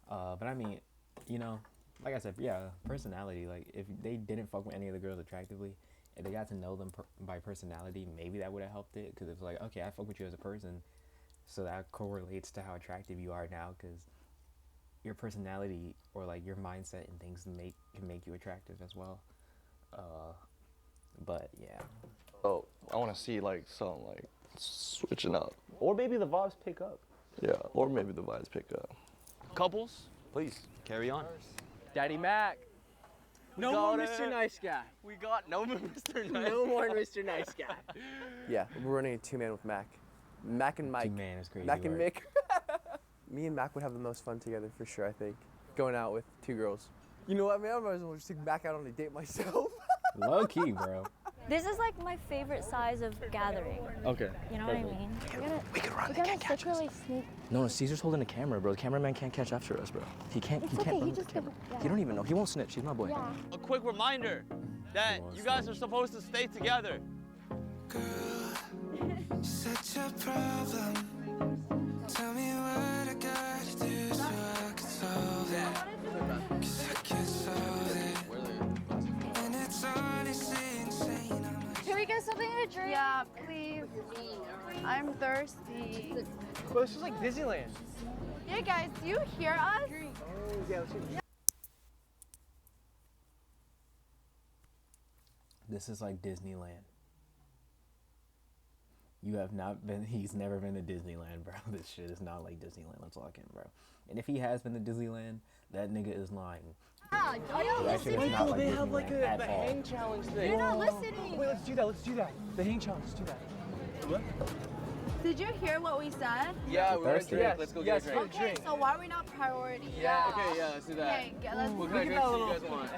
But I mean, you know, like I said, yeah, personality. Like if they didn't fuck with any of the girls attractively, if they got to know them by personality, maybe that would have helped it. Because it's like, okay, I fuck with you as a person, so that correlates to how attractive you are now. Because your personality or like your mindset and things can make you attractive as well. But yeah. Oh, I want to see like some like switching up. Or maybe the vibes pick up. Yeah, or maybe the vibes pick up. Couples, please carry on. Daddy Mac. No more Mr. Nice Guy. We got no more Mr. Nice No more Mr. Nice Guy. Yeah, we're running a 2-man with Mac. Mac and Mike. 2-man is crazy. Mac and work. Mick. Me and Mac would have the most fun together for sure, I think. Going out with 2 girls. You know what, man? I might as well just take Mac out on a date myself. Low key, bro. This is like my favorite size of gathering. Okay. You know what I mean? We gotta secretly sneak. No, Caesar's holding the camera, bro. The cameraman can't catch after us, bro. He can't. It's He okay, can't. he run just the camera. yeah. He don't even know. He won't snitch. He's my boy. Yeah. A quick reminder that you guys are supposed to stay together. Such a problem. Tell me what I gotta do so I can solve it. 'Cause I can't solve it. And it's honestly insane. Can we get something to drink? Yeah, please. I'm thirsty. Bro, this is like Disneyland. Hey guys, do you hear us? This is like Disneyland. You have not been. He's never been to Disneyland, bro. This shit is not like Disneyland. Let's lock in, bro. And if he has been to Disneyland, that nigga is lying. Ah, are you That shit is listening? not like They have like Disneyland at the all. hang challenge thing. You're not listening. Wait, let's do that. Let's do that. The hang challenge. Let's do that. What? Did you hear what we said? Yeah, we're Thirsty? drink. Let's go get a drink. Okay, so why are we not priority? Yeah. Okay. Yeah. Let's do that. Okay, let's What kind of drinks do you guys want?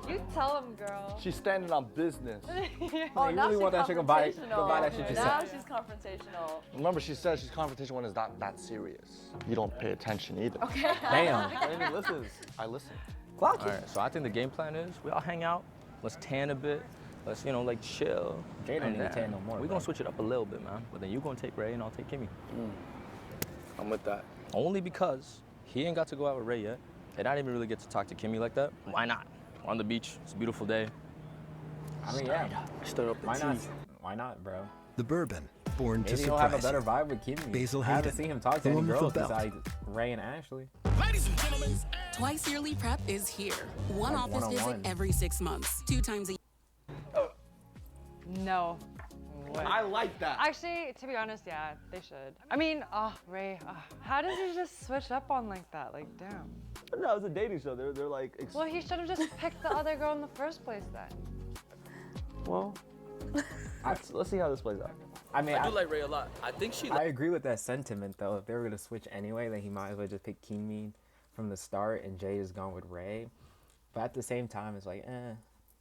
You tell him, girl. She's standing on business. Oh, you now really she's want that shit, go buy confrontational. that shit Now yourself. she's confrontational. Remember, she said she's confrontational when it's not that serious. You don't pay attention either. Okay. Damn. Randy listens. I listen. All right. So I think the game plan is we all hang out. Let's tan a bit. Let's like chill. Jay don't And need to then tan no more, We're bro. gonna switch it up a little bit, man. But then you gonna take Ray and I'll take Kimmy. I'm with that. Only because he ain't got to go out with Ray yet, and I didn't even really get to talk to Kimmy like that. Why not? We're on the beach. It's a beautiful day. I mean, yeah. Stir up the Why tea. not? Why not, bro? The bourbon, born to Maybe he'll have a surprise better you. vibe with Kimmy. Basil I haven't Hayden, seen him talk to the any one with the girls belt. besides Ray and Ashley. Ladies and gentlemen. Twice yearly prep is here. One Like office visit one-on-one. every 6 months, 2 times a year. No. Way. I like that. Actually, to be honest, yeah, they should. I mean, Ray, how did you just switch up on like that? Like, damn. No, it's a dating show. They're like. Well, he should have just picked the other girl in the first place then. Well, let's see how this plays out. I mean, I do like Ray a lot. I think she. I agree with that sentiment, though. If they were gonna switch anyway, then he might as well just pick Kimmy from the start, and Jay is gone with Ray. But at the same time, it's like, eh.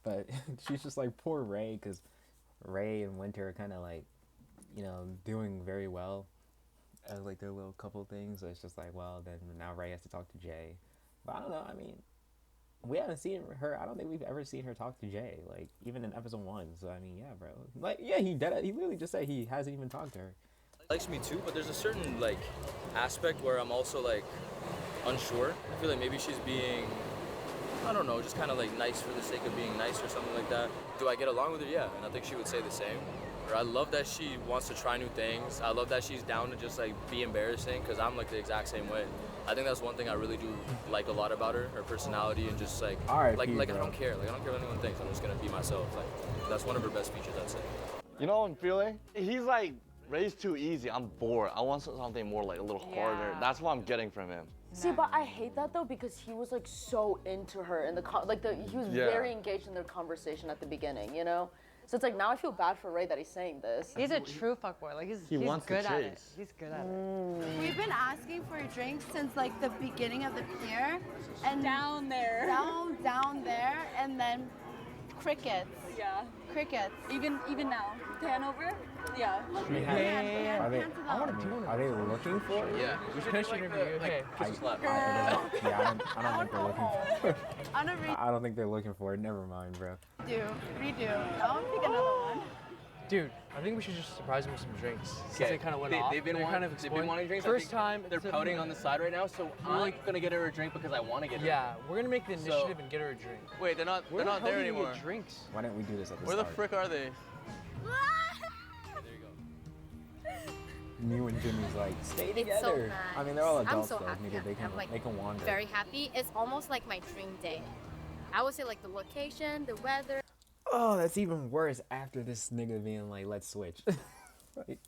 But she's just like poor Ray, because Ray and Winter are kind of like, you know, doing very well as like their little couple things. So it's just like, well, then now Ray has to talk to Jay. But I don't know. I mean, we haven't seen her. I don't think we've ever seen her talk to Jay, like even in episode 1. So I mean, yeah, bro. Like, yeah, he literally just said he hasn't even talked to her. Likes me too, but there's a certain like aspect where I'm also like unsure. I feel like maybe she's being, I don't know, just kind of like nice for the sake of being nice or something like that. Do I get along with her? Yeah, and I think she would say the same. Or I love that she wants to try new things. I love that she's down to just like be embarrassing, because I'm like the exact same way. I think that's one thing I really do like a lot about her personality, and just like R.I.P., like I bro. don't care. Like I don't care what anyone thinks. I'm just gonna be myself. Like that's one of her best features, I'd say. You know what I'm feeling? He's like, Ray's too easy. I'm bored. I want something more like a little harder. Yeah. That's what I'm getting from him. See, but I hate that though, because he was like so into her in he was Yeah. very engaged in their conversation at the beginning, you know? So it's like now I feel bad for Ray that he's saying this. He's a true fuckboy. Like he's wants to good at it. chase. He's good at it. We've been asking for drinks since like the beginning of the pier, and Down there. down there, and then Crickets. Yeah. Crickets. Even now. Pan over? Yeah. Are they? Are they looking for it? Yeah. We should Push do like interview, the hey. kiss and slap. Yeah, I don't think they're looking for it. On a I don't think they're looking for it. Never mind, bro. redo. I'll pick another one. Dude, I think we should just surprise them with some drinks. Since they kind of went off. They've been wanting drinks. First time. They're pouting on the side right now, so I'm gonna get her a drink because I want to get her. Yeah, we're gonna make the initiative and get her a drink. Wait, they're not there anymore. Get drinks. Why don't we do this at the Where start? the frick are they? You and Jimmy's like, stay It's together. so nice. I mean, they're all adults I'm so though. happy. Nigga, they can I'm like they can wander. very happy. It's almost like my dream day. I would say like the location, the weather. Oh, that's even worse after this nigga being like, let's switch. Like,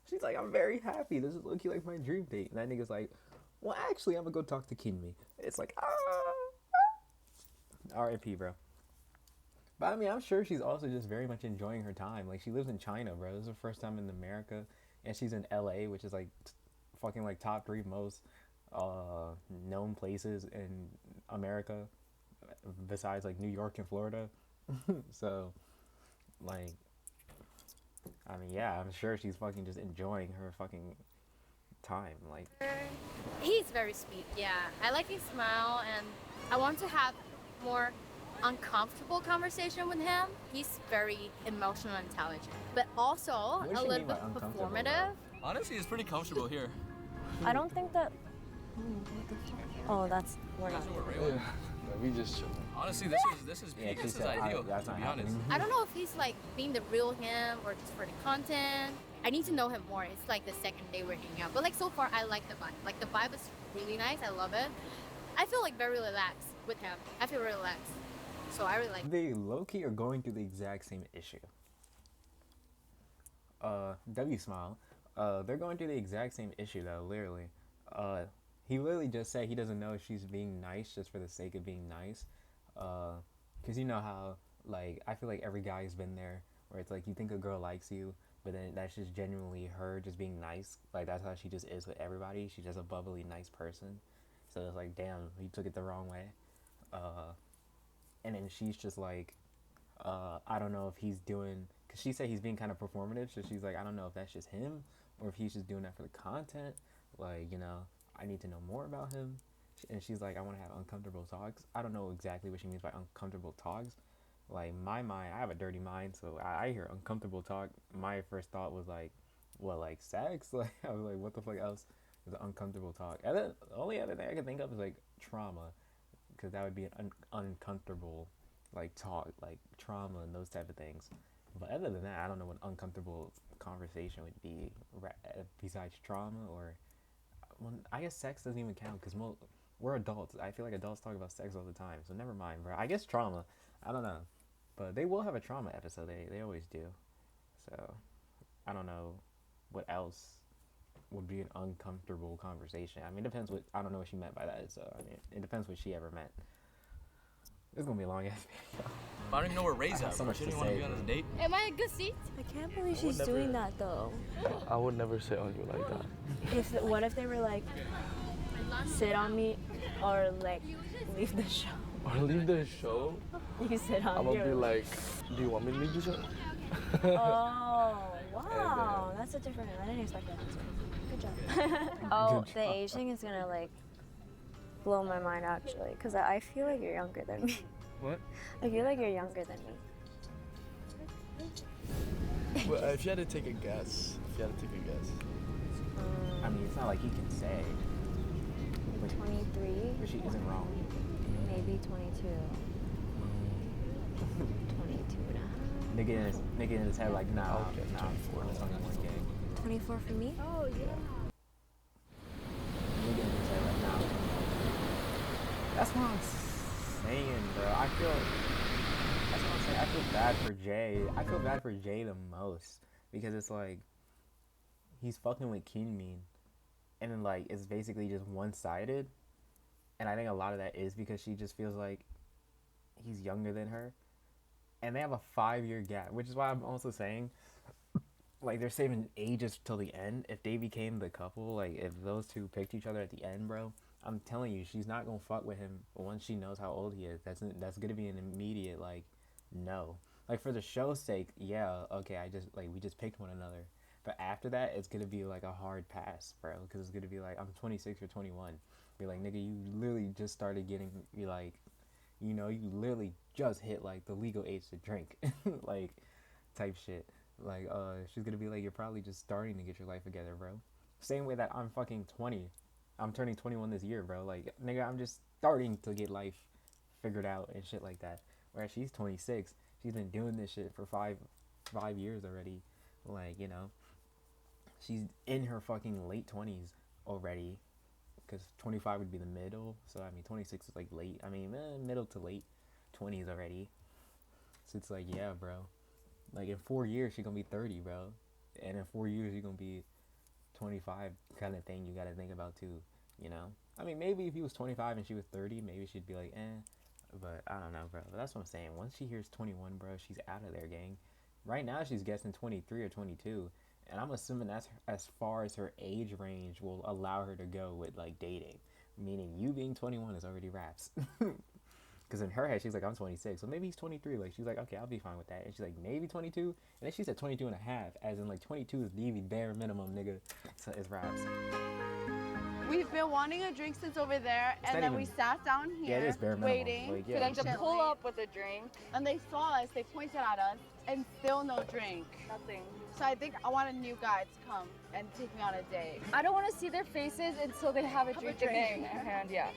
she's like, I'm very happy. This is looking like my dream date. And that nigga's like, well, actually, I'm gonna go talk to Kinmi. It's like, R.I.P., bro. But I mean, I'm sure she's also just very much enjoying her time. Like, she lives in China, bro. This is her first time in America. And she's in L.A., which is like fucking like top 3 most known places in America besides like New York and Florida. So, like, I mean, yeah, I'm sure she's fucking just enjoying her fucking time. Like, He's very sweet. Yeah, I like his smile, and I want to have more uncomfortable conversation with him. He's very emotional and intelligent, but also What does a she little mean by bit uncomfortable, performative. Honestly, it's pretty comfortable here. I don't think that. What the fuck? Oh, that's we're not. We just chill. Honestly, this is yeah, peak. she This is said, ideal. that's To not be honest. happening. I don't know if he's like being the real him or just for the content. I need to know him more. It's like the second day we're hanging out. But like so far, I like the vibe. Like the vibe is really nice. I love it. I feel like very relaxed with him. I feel really relaxed. So I really like. They low-key are going through the exact same issue. W smile. They're going through the exact same issue though, literally. He literally just said he doesn't know if she's being nice just for the sake of being nice. Cause you know how, like, I feel like every guy's been there where it's like you think a girl likes you, but then that's just genuinely her just being nice. Like, that's how she just is with everybody. She's just a bubbly, nice person. So it's like, damn, he took it the wrong way. And then she's just like, I don't know if he's doing, because she said he's being kind of performative, so she's like, I don't know if that's just him or if he's just doing that for the content. Like, you know, I need to know more about him. And she's like, I want to have uncomfortable talks. I don't know exactly what she means by uncomfortable talks. Like, my mind, I have a dirty mind, so I hear uncomfortable talk. My first thought was like, what, like sex? Like, I was like, what the fuck else is uncomfortable talk? And then the only other thing I can think of is like trauma, because that would be an uncomfortable like talk, like trauma and those type of things. But other than that, I don't know what uncomfortable conversation would be besides trauma or, well, I guess sex doesn't even count because we're adults. I feel like adults talk about sex all the time, so never mind, bro. I guess trauma. I don't know, but they will have a trauma episode. They always do. So I don't know what else would be an uncomfortable conversation. I mean, it depends what, I don't know what she meant by that. So I mean, it depends what she ever meant. It's gonna be a long ass video. I don't even know where Ray's I have at. so Bro. much She to didn't want to say, be on bro. this date. Am I a good seat? I can't believe she's doing that though. I would never sit on you like that. What if they were like, sit on me, or like leave the show? Or leave the show? You sit on I'm me. gonna be or- like, do you want me to leave the show? Oh wow, that's a different. I didn't expect that answer. Good job. Oh, Good the aging is gonna like blow my mind actually, because I feel like you're younger than me. What? I feel like you're younger than me. Well, if you had to take a guess, I mean, it's not like he can say. But 23. But she isn't wrong. Maybe 22. 22 and a half. Nigga in his head like, nah, I'm 21 gang. 24 for me? Oh yeah. Nigga in his head like, nah. That's what I'm saying, bro. That's what I'm saying. I feel bad for Jay. I feel bad for Jay the most because it's like he's fucking with Kinmin, and then like it's basically just one-sided. And I think a lot of that is because she just feels like he's younger than her, and they have a 5-year gap, which is why I'm also saying, like, they're saving ages till the end. If they became the couple, like, if those two picked each other at the end, bro, I'm telling you, she's not gonna fuck with him once she knows how old he is. That's gonna be an immediate like, no. Like for the show's sake, yeah, okay. We just picked one another. But after that, it's gonna be like a hard pass, bro. Because it's gonna be like I'm 26 or 21. Be like, nigga, you literally just started getting, you like, you know, you literally just hit like the legal age to drink, like, type shit. Like, she's gonna be like, you're probably just starting to get your life together, bro. Same way that I'm fucking 20. I'm turning 21 this year, bro. Like, nigga, I'm just starting to get life figured out and shit like that. Whereas she's 26. She's been doing this shit for five years already. Like, you know, she's in her fucking late 20s already. Because 25 would be the middle. So, I mean, 26 is like late. I mean, middle to late 20s already. So it's like, yeah, bro. Like, in 4 years, she's gonna be 30, bro. And in 4 years, you're gonna be 25, kind of thing you gotta think about, too, you know? I mean, maybe if he was 25 and she was 30, maybe she'd be like, eh. But I don't know, bro. But that's what I'm saying. Once she hears 21, bro, she's out of there, gang. Right now, she's guessing 23 or 22. And I'm assuming that's as far as her age range will allow her to go with, like, dating. Meaning you being 21 is already raps. Because in her head, she's like, I'm 26. So maybe he's 23. Like, she's like, okay, I'll be fine with that. And she's like, maybe 22? And then she said 22 and a half. As in, like, 22 is the bare minimum, nigga. So it's raps. We've been wanting a drink since over there, and then we sat down here, it is bare minimum. waiting Like, yeah. for them to pull up with a drink. And they saw us, they pointed at us, and still no drink. Nothing. So I think I want a new guy to come and take me on a date. I don't want to see their faces until they have a drink in their hand. Yeah.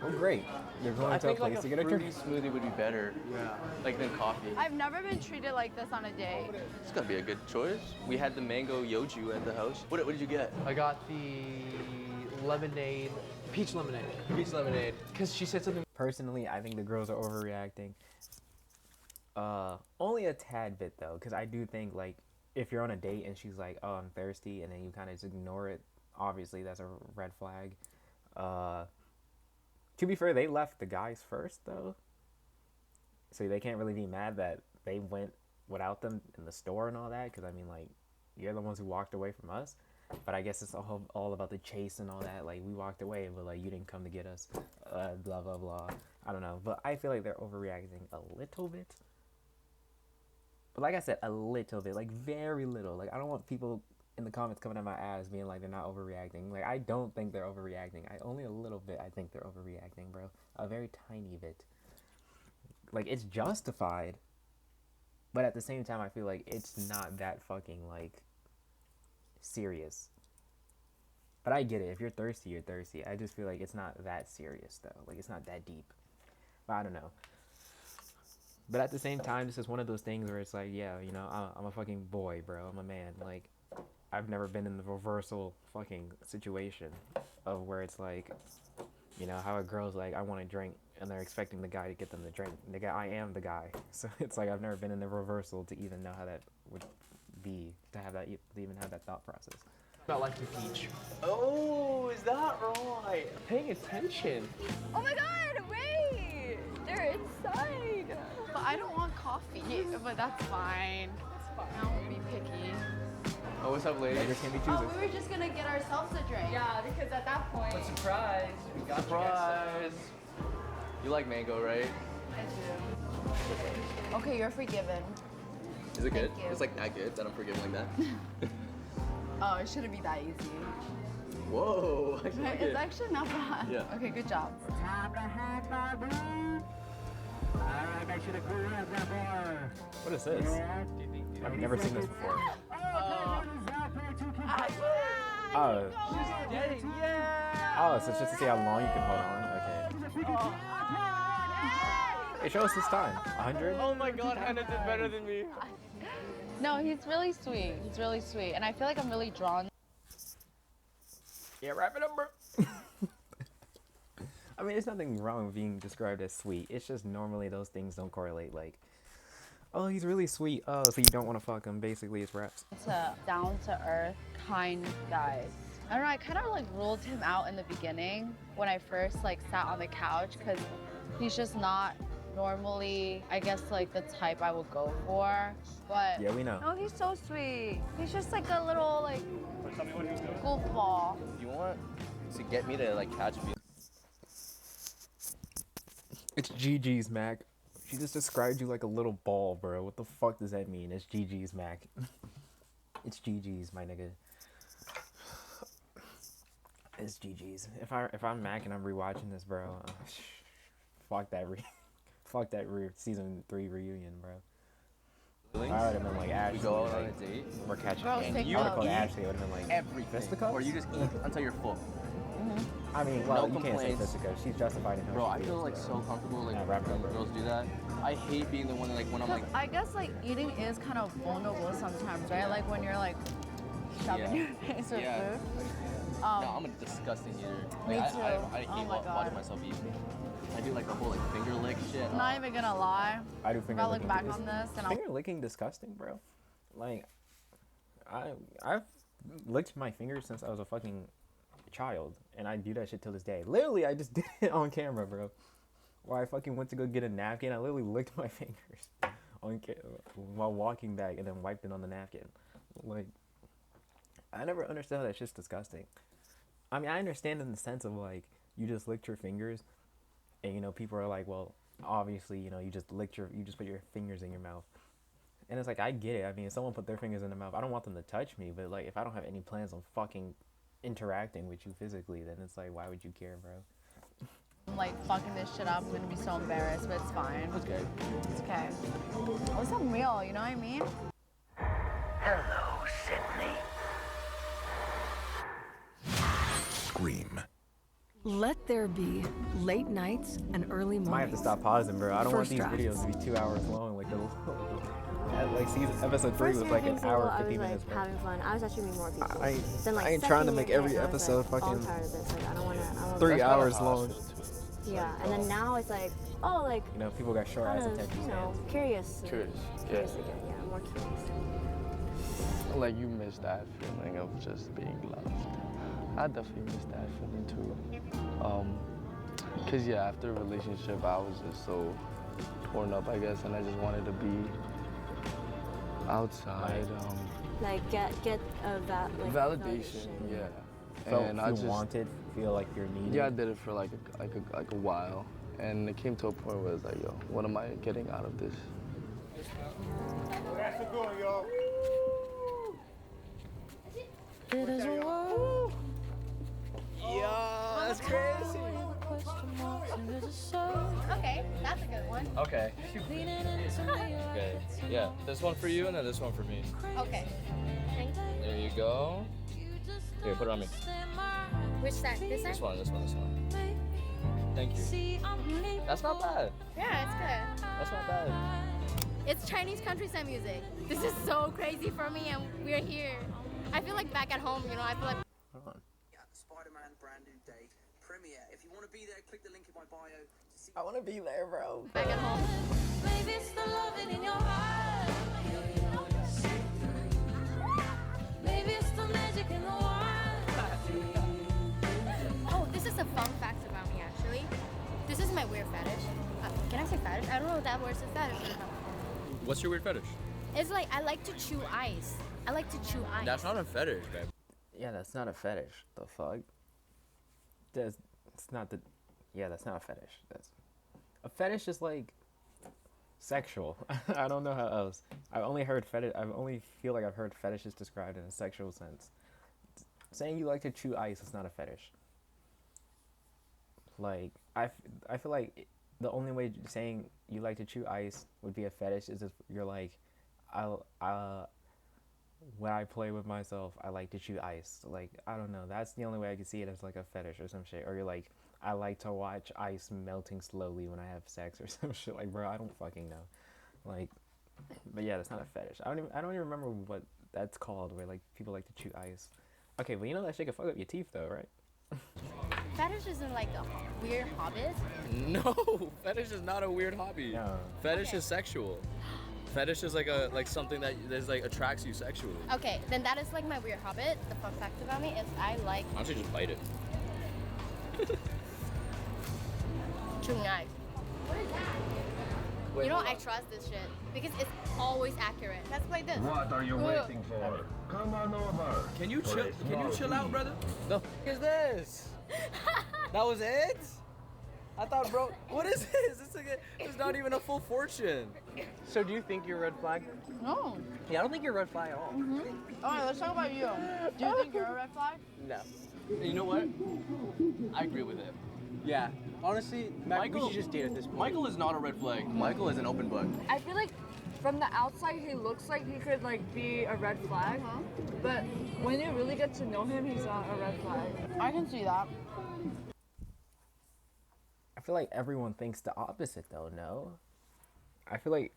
Well, great. You're going to a place to get a drink. Smoothie would be better. Yeah. Like than coffee. I've never been treated like this on a date. It's gotta be a good choice. We had the mango yoju at the house. What did you get? I got the lemonade, peach lemonade. Peach lemonade. Because she said something. Personally, I think the girls are overreacting. Only a tad bit, though. Because I do think, like, if you're on a date and she's like, oh, I'm thirsty, and then you kind of just ignore it, obviously that's a red flag. To be fair, they left the guys first, though. So they can't really be mad that they went without them in the store and all that. Because, I mean, like, you're the ones who walked away from us. But I guess it's all about the chase and all that. Like, we walked away, but, like, you didn't come to get us. Blah, blah, blah. I don't know. But I feel like they're overreacting a little bit. But like I said, a little bit. Like, very little. Like, I don't want people in the comments coming at my ass being like they're not overreacting. Like, I don't think they're overreacting. Only a little bit I think they're overreacting, bro. A very tiny bit. Like, it's justified, but at the same time I feel like it's not that fucking, like, serious. But I get it. If you're thirsty, you're thirsty. I just feel like it's not that serious, though. Like, it's not that deep. But I don't know. But at the same time, this is one of those things where it's like, yeah, you know, I'm a fucking boy, bro. I'm a man. Like, I've never been in the reversal fucking situation of where it's like, you know, how a girl's like, I want a drink, and they're expecting the guy to get them the drink. Nigga, I am the guy. So it's like I've never been in the reversal to even know how that would be, to even have that thought process. Not like the peach. Oh, is that right? Paying attention. Oh my god, wait! They're inside! But I don't want coffee, but that's fine. That's fine. I won't be picky. Oh, what's up, ladies? Beggars can't be Oh, choosers. we were just gonna get ourselves a drink. Yeah, because at that point... But surprise! We got surprise! You like mango, right? I do. Okay, you're forgiven. Is it good? Thank you. It's like that good that I'm forgiven like that? Oh, it shouldn't be that easy. Whoa! I like It's it. actually not bad. Yeah. Okay, good job. What is this? I've never seen this before. Oh. She's getting, yeah! Oh, so it's just to see how long you can hold on. Okay. Hey, show us this time. 100? Oh my god, Hannah did better than me. No, he's really sweet. He's really sweet. And I feel like I'm really drawn. Yeah, wrap it up, bro. I mean, there's nothing wrong with being described as sweet. It's just normally those things don't correlate. Like, oh, he's really sweet. Oh, so you don't want to fuck him. Basically, it's raps. It's a down-to-earth, kind guy. I don't know, I kind of like ruled him out in the beginning when I first like sat on the couch because he's just not normally, I guess, like the type I would go for. But yeah, we know. No, he's so sweet. He's just like a little, like, Tell me what he was doing. goofball. You want to get me to like catch me. It's GG's, Mac. She just described you like a little ball, bro. What the fuck does that mean? It's GG's, Mac. It's GG's, my nigga. It's GG's. If I'm Mac and I'm rewatching this, bro, fuck that season 3 reunion, bro. I would have been like Ashley. We go out on a date. We're catching Bro, candy. you I would have called eat Ashley. It would have been like everything, fisticuffs? or you just eat until you're full. I mean, well, No you can't say complaints. fisticuffs. She's justified in how Bro, she I feel feels, like bro. so comfortable like Yeah, wrap it up, when bro. girls do that. I hate being the one that like when I'm like I guess like eating is kind of vulnerable sometimes, right? Like when you're like shoving Yeah. your face with Yeah. food. no, I'm a disgusting eater. Me Like, too. I hate Oh my God. watching myself eat. I do like the whole like finger lick shit. I'm not even gonna lie. I do If finger I look licking. back Is on this and finger licking disgusting, bro. Like, I've licked my fingers since I was a fucking child, and I do that shit till this day. Literally, I just did it on camera, bro. Where I fucking went to go get a napkin, I literally licked my fingers on while walking back, and then wiped it on the napkin. Like, I never understood how that shit's disgusting. I mean, I understand in the sense of like you just licked your fingers, and you know people are like, well, obviously, you know, you just put your fingers in your mouth. And it's like, I get it. I mean, if someone put their fingers in their mouth, I don't want them to touch me, but like, if I don't have any plans on fucking interacting with you physically, then it's like, why would you care, bro? I'm like fucking this shit up, I'm gonna be so embarrassed, but it's fine. It's okay. It's okay. At least I'm real, you know what I mean? Hello, Sydney. Scream. Let there be late nights and early mornings. Might have to stop pausing, bro. I don't want First these drafts. videos to be 2 hours long. Like episode 3 was like an hour, 50 minutes, bro. Having fun. I was actually meeting more people. I Then, like, ain't trying to second make year every hit, and I was episode like, oh, I'm fucking tired of this. Like, I don't want to. 3 hours long. Yeah, and then now it's like, oh, like. You know, people got short ass kind of, attention you know, spans. curious. Curious, Curious yeah. again. Yeah, more curious. Like you miss that feeling of just being loved. I definitely miss that feeling too. Cause yeah, after a relationship, I was just so torn up, I guess, and I just wanted to be outside. Like get a Validation, yeah. And I Feel just wanted, feel like you're needed. Yeah, I did it for like a while, and it came to a point where it's like, yo, what am I getting out of this? That's a good one, y'all. It is a world. Yo, that's crazy. Okay, that's a good one. Okay. Okay. Yeah, this one for you and then this one for me. Okay. Thank you. There you go. Here, put it on me. Which side? This side? This one, this one, this one. Thank you. That's not bad. Yeah, it's good. That's not bad. It's Chinese countryside music. This is so crazy for me, and we're here. I feel like back at home, you know. I feel like. Hold on. Spider-Man brand new day premiere. If you want to be there, click the link in my bio to see. I want to be there, bro. Back at home. Maybe it's the loving in your heart. Maybe it's the magic in the wild. Oh, this is a fun fact about me, actually. This is my weird fetish. Can I say fetish? I don't know if that word is fetish. What's your weird fetish? It's like I like to chew ice. I like to chew ice. That's not a fetish, babe. Yeah, that's not a fetish. The fuck? It's not the. Yeah, that's not a fetish. That's a fetish is like sexual. I don't know how else. I've only feel like I've heard fetishes described in a sexual sense. Saying you like to chew ice is not a fetish. Like I feel like the only way saying you like to chew ice would be a fetish is if you're like, when I play with myself, I like to chew ice. Like, I don't know. That's the only way I can see it as like a fetish or some shit. Or you're like, I like to watch ice melting slowly when I have sex or some shit. Like, bro, I don't fucking know. Like, but yeah, that's not a fetish. I don't even remember what that's called. Where like people like to chew ice. Okay, but you know that shit can fuck up your teeth though, right? Fetish isn't like a weird hobby. No, fetish is not a weird hobby. No. Fetish is sexual. Fetish is like something that is like attracts you sexually. Okay, then that is like my weird habit. The fun fact about me is I like Honestly, just bite it. chewing ice. You know, I trust this shit because it's always accurate. That's like this. What are you waiting for? Can you chill? Can you chill out, brother? The f is this? That was it? I thought, bro, what is this? It's not even a full fortune. So do you think you're a red flag? No. Yeah, I don't think you're a red flag at all. All right, let's talk about you. Do you think you're a red flag? No. You know what? I agree with it. Yeah. Honestly, we should just date at this point. Michael is not a red flag. Michael is an open book. I feel like from the outside he looks like he could like be a red flag, but when you really get to know him, he's not a red flag. I can see that. I feel like everyone thinks the opposite though, no? I feel like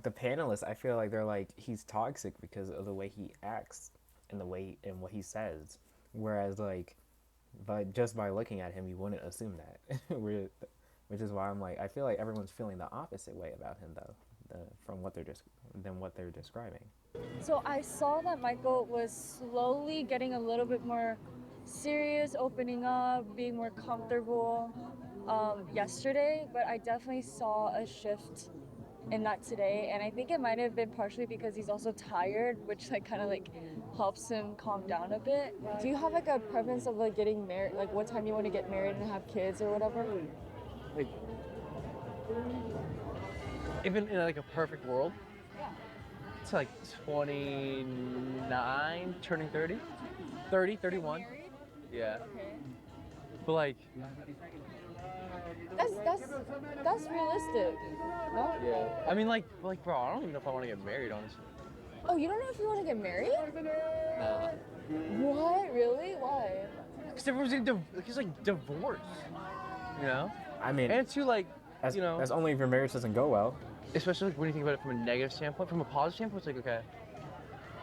the panelists, I feel like they're like, he's toxic because of the way he acts and the way and what he says. Whereas like, but just by looking at him, you wouldn't assume that. Which is why I'm like, I feel like everyone's feeling the opposite way about him though, from what they're describing. So I saw that Michael was slowly getting a little bit more serious, opening up, being more comfortable yesterday, but I definitely saw a shift in that today, and I think it might have been partially because he's also tired, which like kind of like helps him calm down a bit. Do you have like a preference of like getting married, like what time you want to get married and have kids or whatever? Like, even in like a perfect world, it's like 29, turning 30, 30, 31. Yeah. Okay. But like, that's realistic. No? yeah. I mean, like, bro, I don't even know if I want to get married, honestly. Oh, you don't know if you want to get married? Nah. What? Really? Why? Because everyone's getting divorced. You know? I mean, and too, like, that's, you know. that's only if your marriage doesn't go well. Especially like, when you think about it from a negative standpoint. From a positive standpoint, it's like, okay,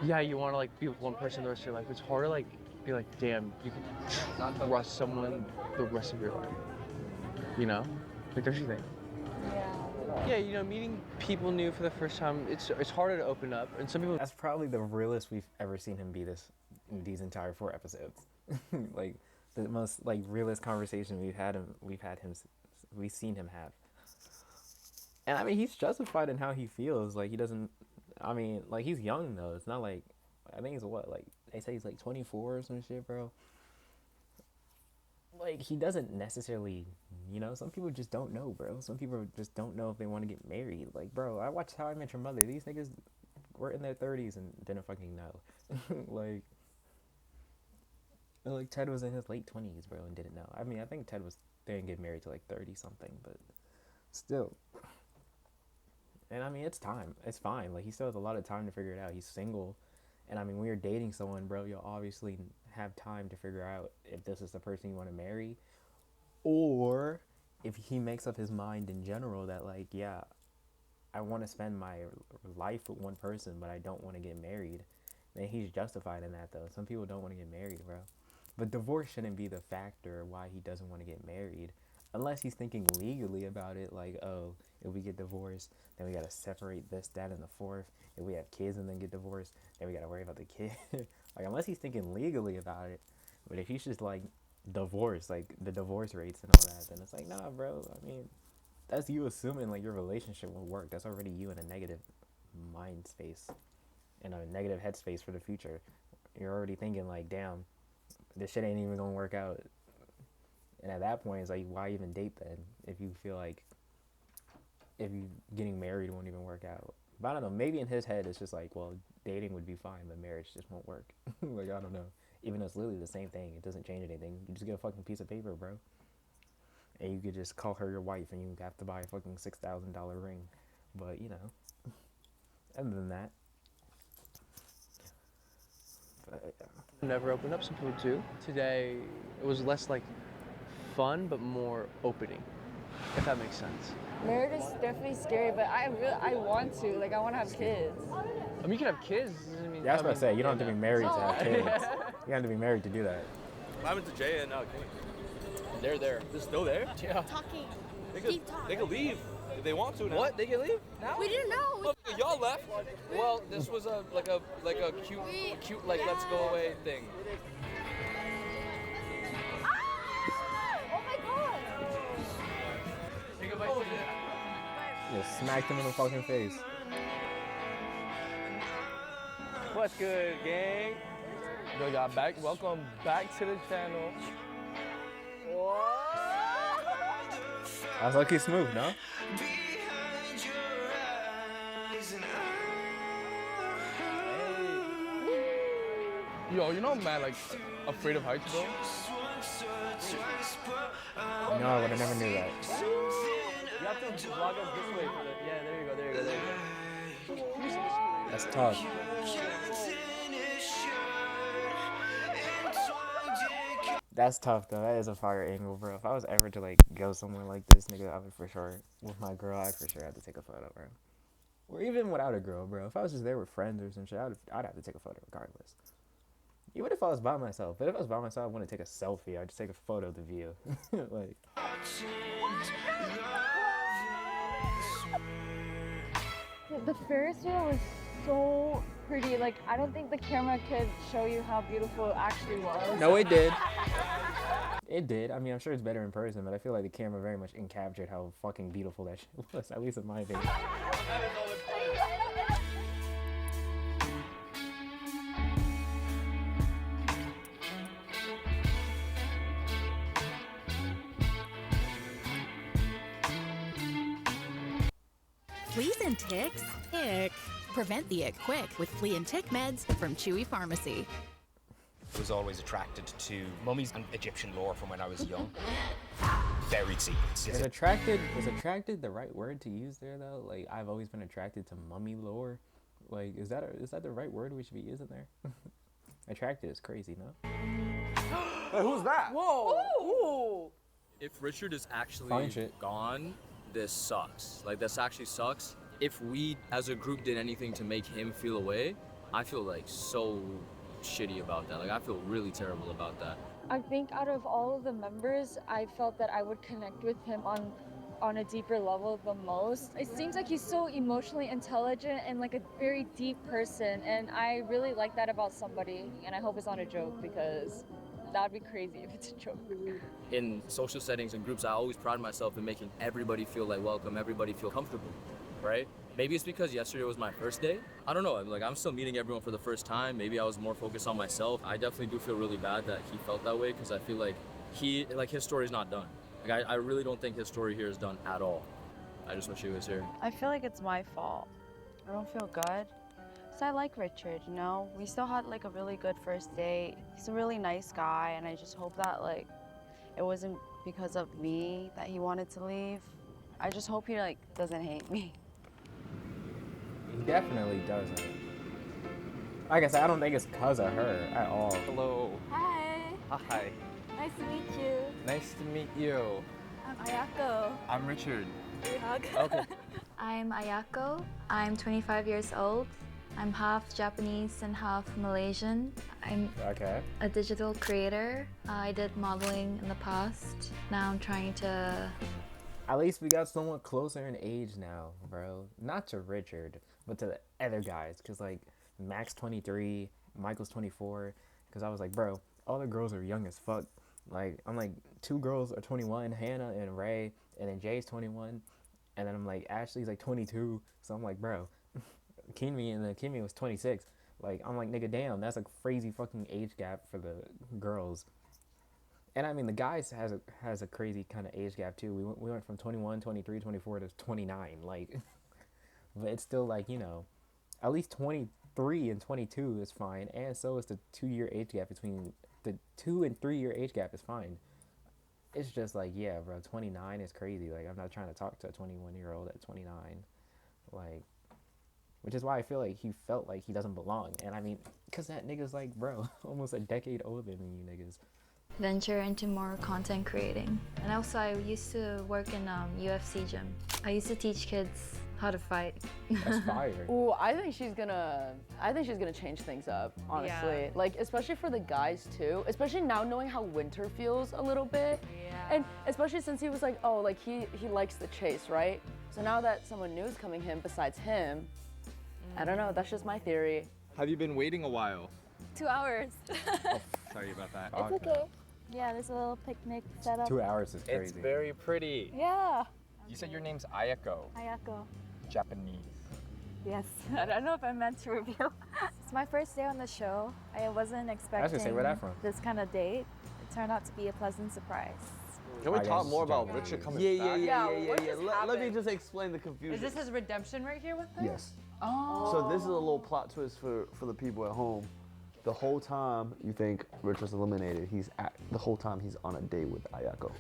yeah, you want to like be with one person the rest of your life. It's hard to like be like, damn, you can trust someone the rest of your life. You know? Like, don't you think? Yeah, you know, meeting people new for the first time, it's harder to open up, and some people. That's probably the realest we've ever seen him be these entire 4 episodes. Like the most like realist conversation we've seen him have. And I mean, he's justified in how he feels. Like he doesn't. I mean, like he's young though. It's not like I think he's what, like they say he's like 24 or some shit, bro. Like he doesn't necessarily, you know, some people just don't know, bro. Some people just don't know if they want to get married. Like, bro, I watched How I Met Your Mother. These niggas were in their 30s and didn't fucking know. like Ted was in his late 20s, bro, and didn't know. I mean, I think Ted didn't get married to like 30 something, but still. And I mean, it's time. It's fine. Like he still has a lot of time to figure it out. He's single. And I mean, when you're dating someone, bro, you'll obviously have time to figure out if this is the person you want to marry, or if he makes up his mind in general that like, yeah, I want to spend my life with one person, but I don't want to get married. Then he's justified in that though. Some people don't want to get married, bro. But divorce shouldn't be the factor why he doesn't want to get married. Unless he's thinking legally about it, like, oh, if we get divorced, then we gotta separate this, that, and the fourth. If we have kids and then get divorced, then we gotta worry about the kid. Like, unless he's thinking legally about it. But if he's just like divorced, like the divorce rates and all that, then it's like, nah, bro. I mean, that's you assuming like your relationship will work. That's already you in a negative mind space, in a negative headspace for the future. You're already thinking like, damn, this shit ain't even gonna work out. And at that point, it's like, why even date then? If you feel like if you getting married won't even work out. But I don't know, maybe in his head it's just like, well, dating would be fine, but marriage just won't work. Like, I don't know. Even though it's literally the same thing, it doesn't change anything. You just get a fucking piece of paper, bro. And you could just call her your wife and you have to buy a fucking $6,000 ring. But, you know, other than that. But, Never opened up, some people do. Today, it was less like fun, but more opening, if that makes sense. Marriage is definitely scary, but I want to. Like, I want to have kids. I mean, you can have kids. I mean, yeah, I was about to say, you don't have to be married to have kids. You have to be married to do that. What happened to Jay and They're there. They're still there? Yeah. Talking. They could leave if they want to now. What? They can leave now? We didn't know. Well, y'all left. Well, this was a cute let's go away thing. Oh my god! Just smacked him in the fucking face. What? What's good, gang? Yo, y'all back. Welcome back to the channel. I was lucky smooth, no? Yo, you know I'm mad, like, afraid of heights, bro? No, I would have never knew that. You have to vlog us this way for the. Yeah, there you go, there you go, there you go. That's tough. That's tough though. That is a fire angle, bro. If I was ever to like go somewhere like this, nigga, I would for sure with my girl. I'd for sure have to take a photo, bro. Or even without a girl, bro. If I was just there with friends or some shit, I'd have to take a photo regardless. Even if I was by myself. But if I was by myself, I wouldn't take a selfie. I'd just take a photo of the view. Like. The Ferris wheel was so pretty. Like, I don't think the camera could show you how beautiful it actually was. No, it did. It did. I mean, I'm sure it's better in person, but I feel like the camera very much encaptured how fucking beautiful that shit was, at least in my opinion. Fleas and ticks? Ick. Prevent the ick quick with flea and tick meds from Chewy Pharmacy. I was always attracted to mummies and Egyptian lore from when I was young. Buried secrets. Is attracted the right word to use there though? Like I've always been attracted to mummy lore. Like is that the right word we should be using there? Attracted is crazy, no? Hey, who's that? Whoa! Ooh. If Richard is actually Fine shit. gone, this sucks. Like, this actually sucks. If we, as a group, did anything to make him feel away, I feel, like, so shitty about that. Like, I feel really terrible about that. I think out of all of the members, I felt that I would connect with him on a deeper level the most. It seems like he's so emotionally intelligent and like a very deep person, and I really like that about somebody, and I hope it's not a joke because that'd be crazy if it's a joke. In social settings and groups, I always pride myself in making everybody feel like welcome, everybody feel comfortable, right? Maybe it's because yesterday was my first day. I don't know, like I'm still meeting everyone for the first time. Maybe I was more focused on myself. I definitely do feel really bad that he felt that way because I feel like his story's not done. Like I really don't think his story here is done at all. I just wish he was here. I feel like it's my fault. I don't feel good. So I like Richard, you know? We still had like a really good first date. He's a really nice guy, and I just hope that like it wasn't because of me that he wanted to leave. I just hope he like doesn't hate me. He definitely doesn't. Like I said, I don't think it's because of her at all. Hello. Hi. Hi. Nice to meet you. Nice to meet you. I'm Ayako. I'm Richard. We hug. Okay. I'm Ayako. I'm 25 years old. I'm half Japanese and half Malaysian. I'm a digital creator. I did modeling in the past. Now I'm trying to... At least we got somewhat closer in age now, bro. Not to Richard, but to the other guys. Because, like, Max 23, Michael's 24. Because I was like, bro, all the girls are young as fuck. Like, I'm like, 2 girls are 21, Hannah and Ray. And then Jay's 21. And then I'm like, Ashley's like 22. So I'm like, bro. Kimi was 26. Like, I'm like, nigga, damn, that's a crazy fucking age gap for the girls. And I mean, the guys has a crazy kind of age gap too. We went from 21, 23, 24 to 29. Like, but it's still like, you know, at least 23 and 22 is fine. And so is the 2-year age gap between the 2 and 3 year age gap is fine. It's just like, yeah, bro, 29 is crazy. Like, I'm not trying to talk to a 21-year-old at 29. Like, which is why I feel like he felt like he doesn't belong. And I mean, because that nigga's like, bro, almost a decade older than you niggas. venture into more content creating. And also I used to work in UFC gym. I used to teach kids how to fight. That's fire. Ooh, I think she's gonna change things up, honestly. Yeah. Like, especially for the guys too. Especially now knowing how Winter feels a little bit. Yeah. And especially since he was like, oh, like he likes the chase, right? So now that someone new is coming in besides him, I don't know, that's just my theory. Have you been waiting a while? 2 hours. Oh, sorry about that. It's okay. Yeah, there's a little picnic set up. 2 hours is crazy. It's very pretty. Yeah. You said your name's Ayako. Ayako. Japanese. Yes. I don't know if I meant to reveal. It's my first day on the show. I wasn't expecting say, where that from? this kind of date. It turned out to be a pleasant surprise. Can we I talk guess more it's about Johnny. Richard coming Yeah, back? Let me just explain the confusion. Is this his redemption right here with her? Yes. Oh. So this is a little plot twist for the people at home. The whole time you think Richard's eliminated, the whole time he's on a date with Ayako.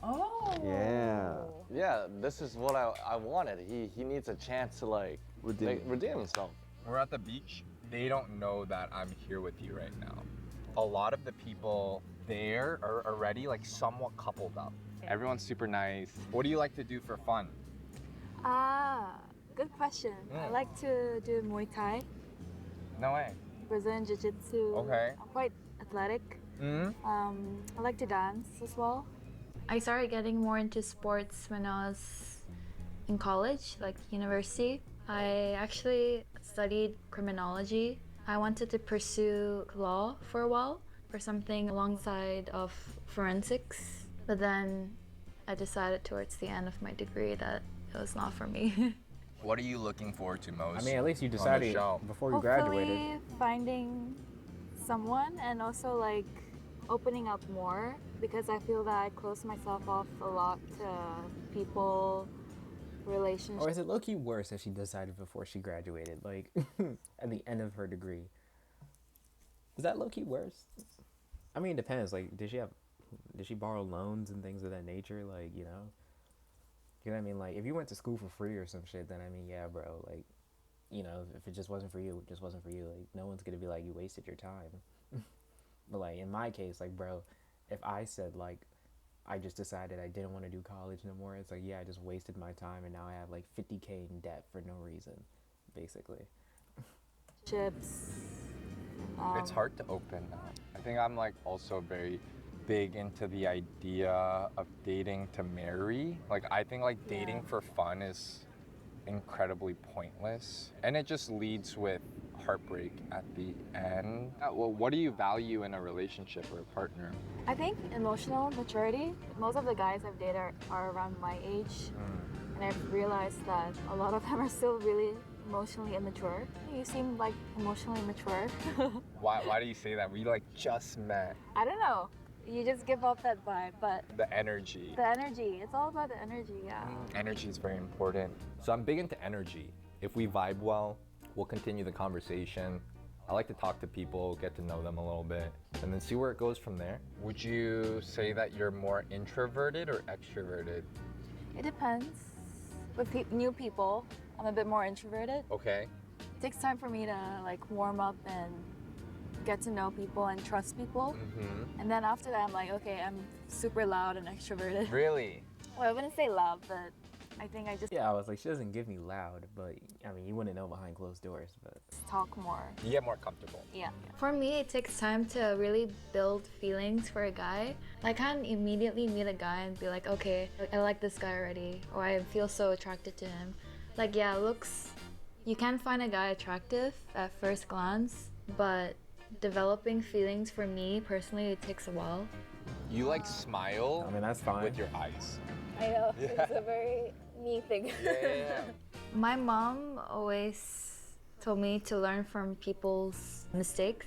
Oh. Yeah. Yeah, this is what I wanted. He needs a chance to like redeem himself. We're at the beach. They don't know that I'm here with you right now. A lot of the people there are already like somewhat coupled up. Everyone's super nice. What do you like to do for fun? Good question. I like to do Muay Thai, No way. Brazilian Jiu-Jitsu. Okay. I'm quite athletic. I like to dance as well. I started getting more into sports when I was in college, like university. I actually studied criminology. I wanted to pursue law for a while, for something alongside of forensics. But then I decided towards the end of my degree that it was not for me. What are you looking forward to most? I mean, at least you on the decided show? before you Hopefully graduated. finding someone and also like opening up more, because I feel that I close myself off a lot to people, relationships. Or is it low-key worse if she decided before she graduated, like at the end of her degree? Is that low-key worse? I mean, it depends. Like, did she borrow loans and things of that nature? Like, you know what I mean? Like, if you went to school for free or some shit, then I mean, yeah, bro. Like, you know, if it just wasn't for you, it just wasn't for you. Like, no one's gonna be like, you wasted your time. But like in my case, like, bro, if I said like I just decided I didn't want to do college no more, it's like, yeah, I just wasted my time and now I have like 50K in debt for no reason, basically. Chips. It's hard to open up. I think I'm like also very big into the idea of dating to marry. Like, I think like dating for fun is incredibly pointless, and it just leads with heartbreak at the end. Well, what do you value in a relationship or a partner? I think emotional maturity. Most of the guys I've dated are around my age, and I've realized that a lot of them are still really emotionally immature. You seem like emotionally mature. Why do you say that? We like just met. I don't know. You just give off that vibe, but The energy. the energy. It's all about the energy, yeah. Energy is very important. So I'm big into energy. If we vibe well, we'll continue the conversation. I like to talk to people, get to know them a little bit, and then see where it goes from there. Would you say that you're more introverted or extroverted? It depends. With new people, I'm a bit more introverted. Okay. It takes time for me to like warm up and get to know people and trust people. And then after that, I'm like, okay, I'm super loud and extroverted. Really? Well, I wouldn't say loud, but I think I just Yeah, I was like, she doesn't give me loud, but I mean, you wouldn't know behind closed doors, but talk more. You get more comfortable. Yeah. For me, it takes time to really build feelings for a guy. I can't immediately meet a guy and be like, okay, I like this guy already, or I feel so attracted to him. Like, yeah, looks, you can find a guy attractive at first glance, but developing feelings for me personally, it takes a while. You like smile. I mean, that's fine. With your eyes. I know. Yeah. It's a very me thing. Yeah. My mom always told me to learn from people's mistakes,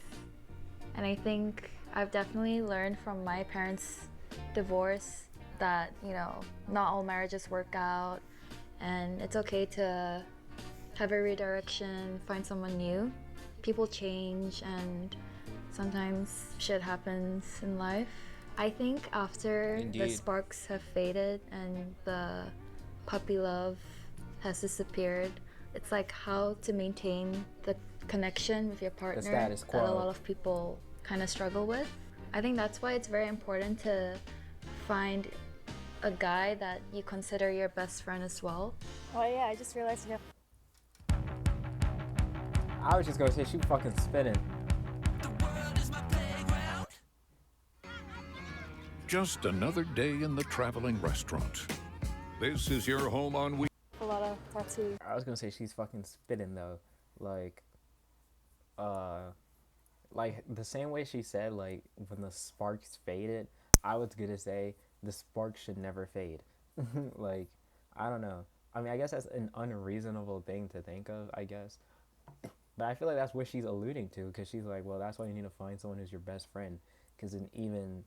and I think I've definitely learned from my parents' divorce that, you know, not all marriages work out, and it's okay to have a redirection, find someone new. People change, and sometimes shit happens in life. I think after the Indeed. sparks have faded and the puppy love has disappeared, it's like how to maintain the connection with your partner status that quo. a lot of people kind of struggle with. I think that's why it's very important to find a guy that you consider your best friend as well. Oh yeah, I just realized you have I was just gonna say she fucking spinning. Just another day in the traveling restaurant. This is your home on week. a lot of tattoos. I was gonna say she's fucking spitting though, like the same way she said like when the sparks faded, I was gonna say the spark should never fade. Like, I don't know. I mean, I guess that's an unreasonable thing to think of, I guess. But I feel like that's what she's alluding to, because she's like, well, that's why you need to find someone who's your best friend, because then even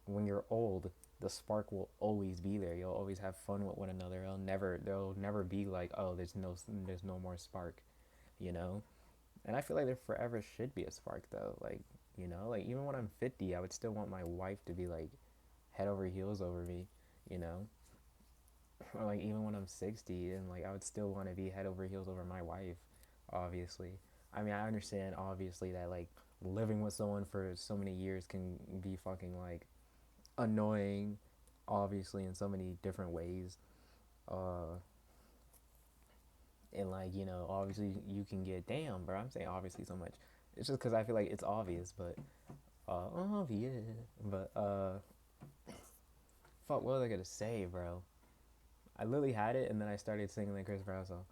when you're old, the spark will always be there. You'll always have fun with one another. There'll never be like, oh, there's no more spark, you know. And I feel like there forever should be a spark though. Like, you know, like even when I'm 50, I would still want my wife to be like head over heels over me, you know. Or like even when I'm 60, and like I would still want to be head over heels over my wife, obviously. I mean, I understand obviously that like living with someone for so many years can be fucking like annoying, obviously, in so many different ways. And like, you know, obviously you can get, damn, bro, I'm saying obviously so much. It's just because I feel like it's obvious, but obvious. But fuck, what was I gonna say, bro? I literally had it, and then I started singing the Chris Brown song.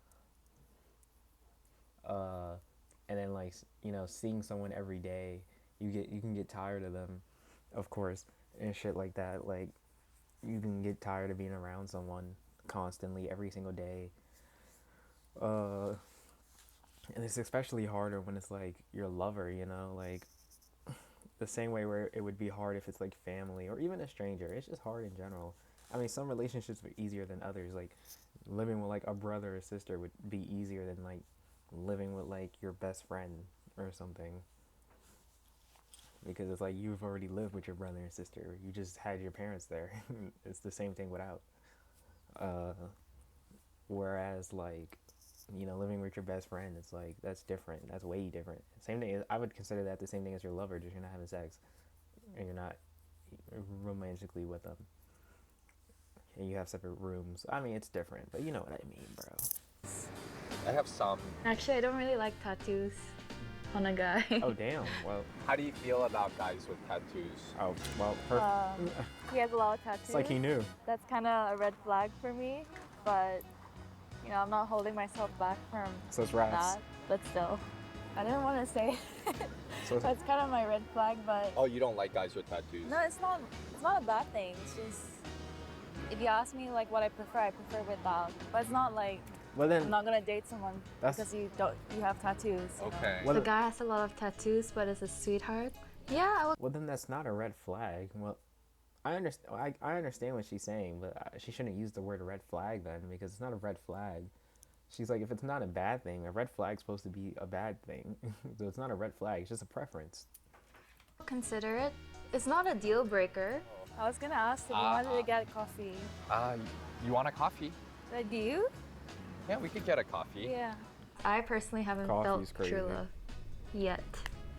And then like, you know, seeing someone every day, you can get tired of them, of course, and shit like that. Like, you can get tired of being around someone constantly every single day. And it's especially harder when it's like your lover, you know, like the same way where it would be hard if it's like family or even a stranger. It's just hard in general. I mean, some relationships are easier than others. Like living with like a brother or sister would be easier than like living with like your best friend or something. Because it's like you've already lived with your brother and sister. You just had your parents there. It's the same thing without. Whereas like, you know, living with your best friend, it's like that's different. That's way different. Same thing. I would consider that the same thing as your lover. Just you're not having sex, and you're not romantically with them, and you have separate rooms. I mean, it's different, but you know what I mean, bro. I have some. Actually, I don't really like tattoos on a guy. Oh damn. Well, how do you feel about guys with tattoos? Oh well, He has a lot of tattoos. It's like he knew. That's kind of a red flag for me, but you know, I'm not holding myself back from So it's raps. that. But still, I didn't want to say. So That's kind of my red flag, but oh, you don't like guys with tattoos? no, it's not. It's not a bad thing. It's just if you ask me like what I prefer without. But it's not like Well, then, I'm not gonna date someone because you have tattoos. Okay. Well, The guy has a lot of tattoos, but is a sweetheart. Yeah, I would. Well, then that's not a red flag. Well, I understand. I understand what she's saying, but she shouldn't use the word red flag then, because it's not a red flag. She's like, if it's not a bad thing, a red flag's supposed to be a bad thing. So it's not a red flag. It's just a preference. Consider it. It's not a deal breaker. I was gonna ask if you wanted to get coffee. You want a coffee? Do you? Yeah, we could get a coffee. Yeah. I personally haven't Coffee's felt crazy. true love yet.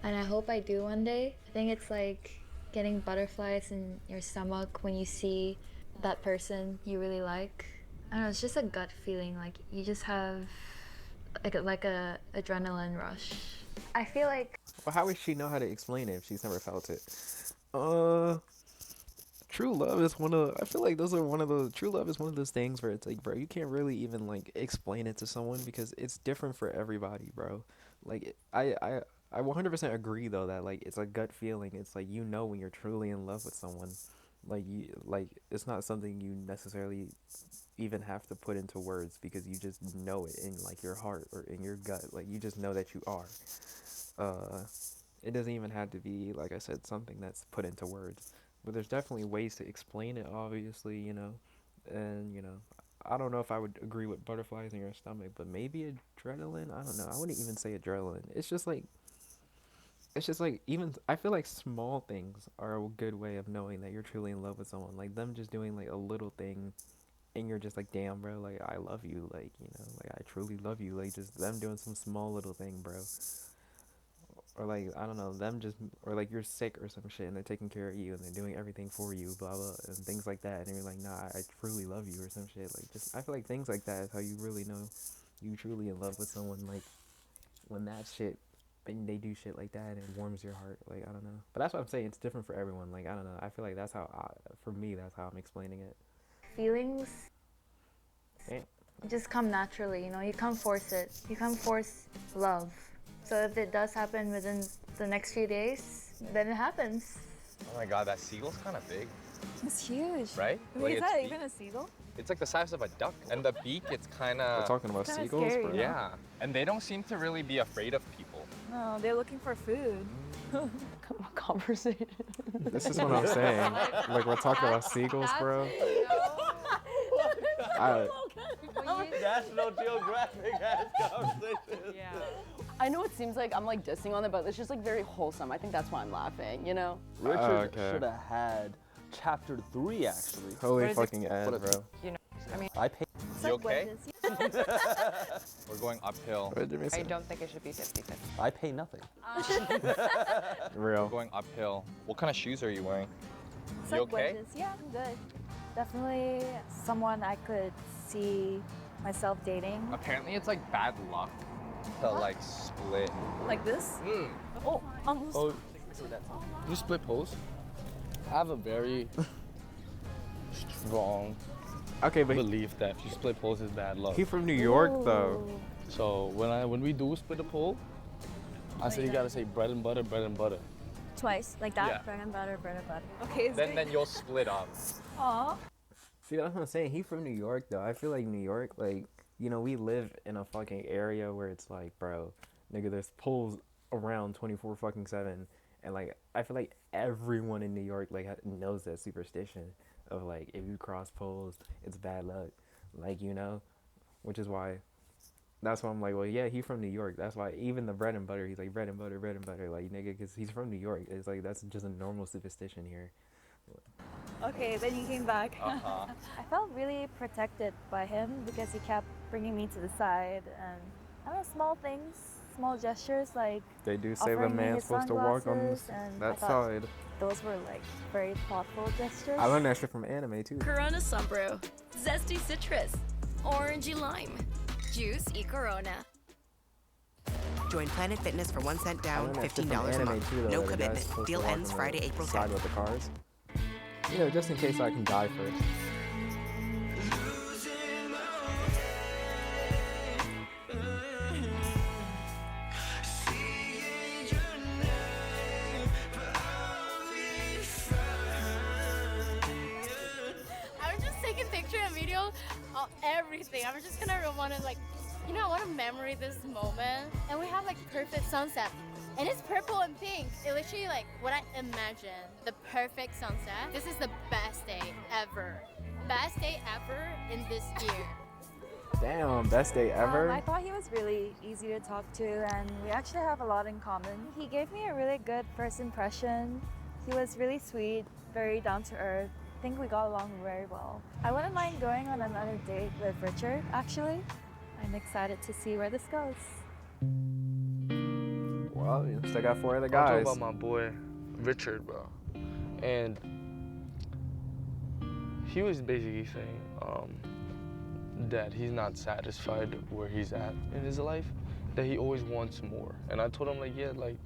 And I hope I do one day. I think it's like getting butterflies in your stomach when you see that person you really like. I don't know, it's just a gut feeling. Like you just have like a adrenaline rush. I feel like Well, how would she know how to explain it if she's never felt it? True love is one of. I feel like those are one of those. True love is one of those things where it's like, bro, you can't really even like explain it to someone because it's different for everybody, bro. Like I 100% agree though that like it's a gut feeling. It's like you know when you're truly in love with someone. Like it's not something you necessarily even have to put into words because you just know it in like your heart or in your gut. Like you just know that you are. It doesn't even have to be, like I said, something that's put into words. But there's definitely ways to explain it, obviously, you know. And, you know, I don't know if I would agree with butterflies in your stomach, but maybe adrenaline. I don't know. I wouldn't even say adrenaline. It's just like even I feel like small things are a good way of knowing that you're truly in love with someone. Like them just doing like a little thing and you're just like, damn, bro, like I love you, like, you know, like I truly love you. Like just them doing some small little thing, bro. Or like, I don't know, them just, or like you're sick or some shit and they're taking care of you and they're doing everything for you, blah blah, and things like that, and you're like, nah, I truly love you or some shit. Like just, I feel like things like that is how you really know you truly in love with someone. Like when that shit, when they do shit like that and it warms your heart. Like I don't know, but that's what I'm saying. It's different for everyone. Like I don't know. I feel like that's how, for me, that's how I'm explaining it. feelings Yeah. just come naturally, you know, you can't force it. You can't force love. So if it does happen within the next few days, then it happens. Oh my god, that seagull's kind of big. It's huge. Right? Wait, Like, is it's that big. even a seagull? It's like the size of a duck. And the beak, it's kind of... We're talking about Kinda seagulls, scary, bro? huh? Yeah. And they don't seem to really be afraid of people. No, they're looking for food. Conversation. This is what I'm saying. Like, we're talking about seagulls, bro. National Geographic ass conversation. Yeah. I know it seems like I'm like dissing on it, but it's just like very wholesome. I think that's why I'm laughing, you know? Richard okay. should have had chapter 3 actually. Holy fucking Ed, But bro. You know, I mean, I paid. You okay? We're going uphill. I don't think it should be 50-50. I pay nothing. Real. We're going uphill. What kind of shoes are you wearing? It's You like okay? wedges. Yeah, I'm good. Definitely someone I could see myself dating. Apparently it's like bad luck to like split. Like this? Oh, almost. Oh, you split poles? I have a very strong Okay, but belief that you split poles is bad luck. he from New York, though. So when we do split a pole, I say you gotta say bread and butter, bread and butter. Twice, like that. Yeah. Bread and butter, bread and butter. Okay, it's Then you'll split up. Aw. See, that's what I'm saying. He from New York, though. I feel like New York, like, you know, we live in a fucking area where it's like, bro, nigga, there's poles around 24 fucking 7. And, like, I feel like everyone in New York, like, knows that superstition of, like, if you cross poles, it's bad luck. Like, you know? Which is why, that's why I'm like, well, yeah, he from New York. That's why even the bread and butter, he's like, bread and butter, like, nigga, because he's from New York. It's like, that's just a normal superstition here. Okay, then he came back. Uh-huh. I felt really protected by him because he kept bringing me to the side and I don't know, small things, small gestures like They do say the offering me man's his supposed to walk on sunglasses, and I that thought side. Those were like very thoughtful gestures. I learned that shit from anime, too. Corona Sunbrew. Zesty citrus. Orangey lime. Juice y Corona. Join Planet Fitness for 1 cent I down, learned that shit from $15 a anime, month. too, though, No that the guy's commitment. supposed to Deal walk ends on Friday, the April side 10th. with the cars. You know, just in case I can die first. I'm just taking picture and video of everything. I'm just gonna want to like, you know, I want to memory this moment. And we have like perfect sunset. And it's purple and pink. It literally like what I imagine, the perfect sunset. This is the best day ever. Best day ever in this year. Damn, best day ever. I thought he was really easy to talk to and we actually have a lot in common. He gave me a really good first impression. He was really sweet, very down to earth. I think we got along very well. I wouldn't mind going on another date with Richard, actually. I'm excited to see where this goes. Well, you still got 4 other I'm guys. talking about my boy Richard, bro, and he was basically saying that he's not satisfied where he's at in his life, that he always wants more. And I told him like, yeah, like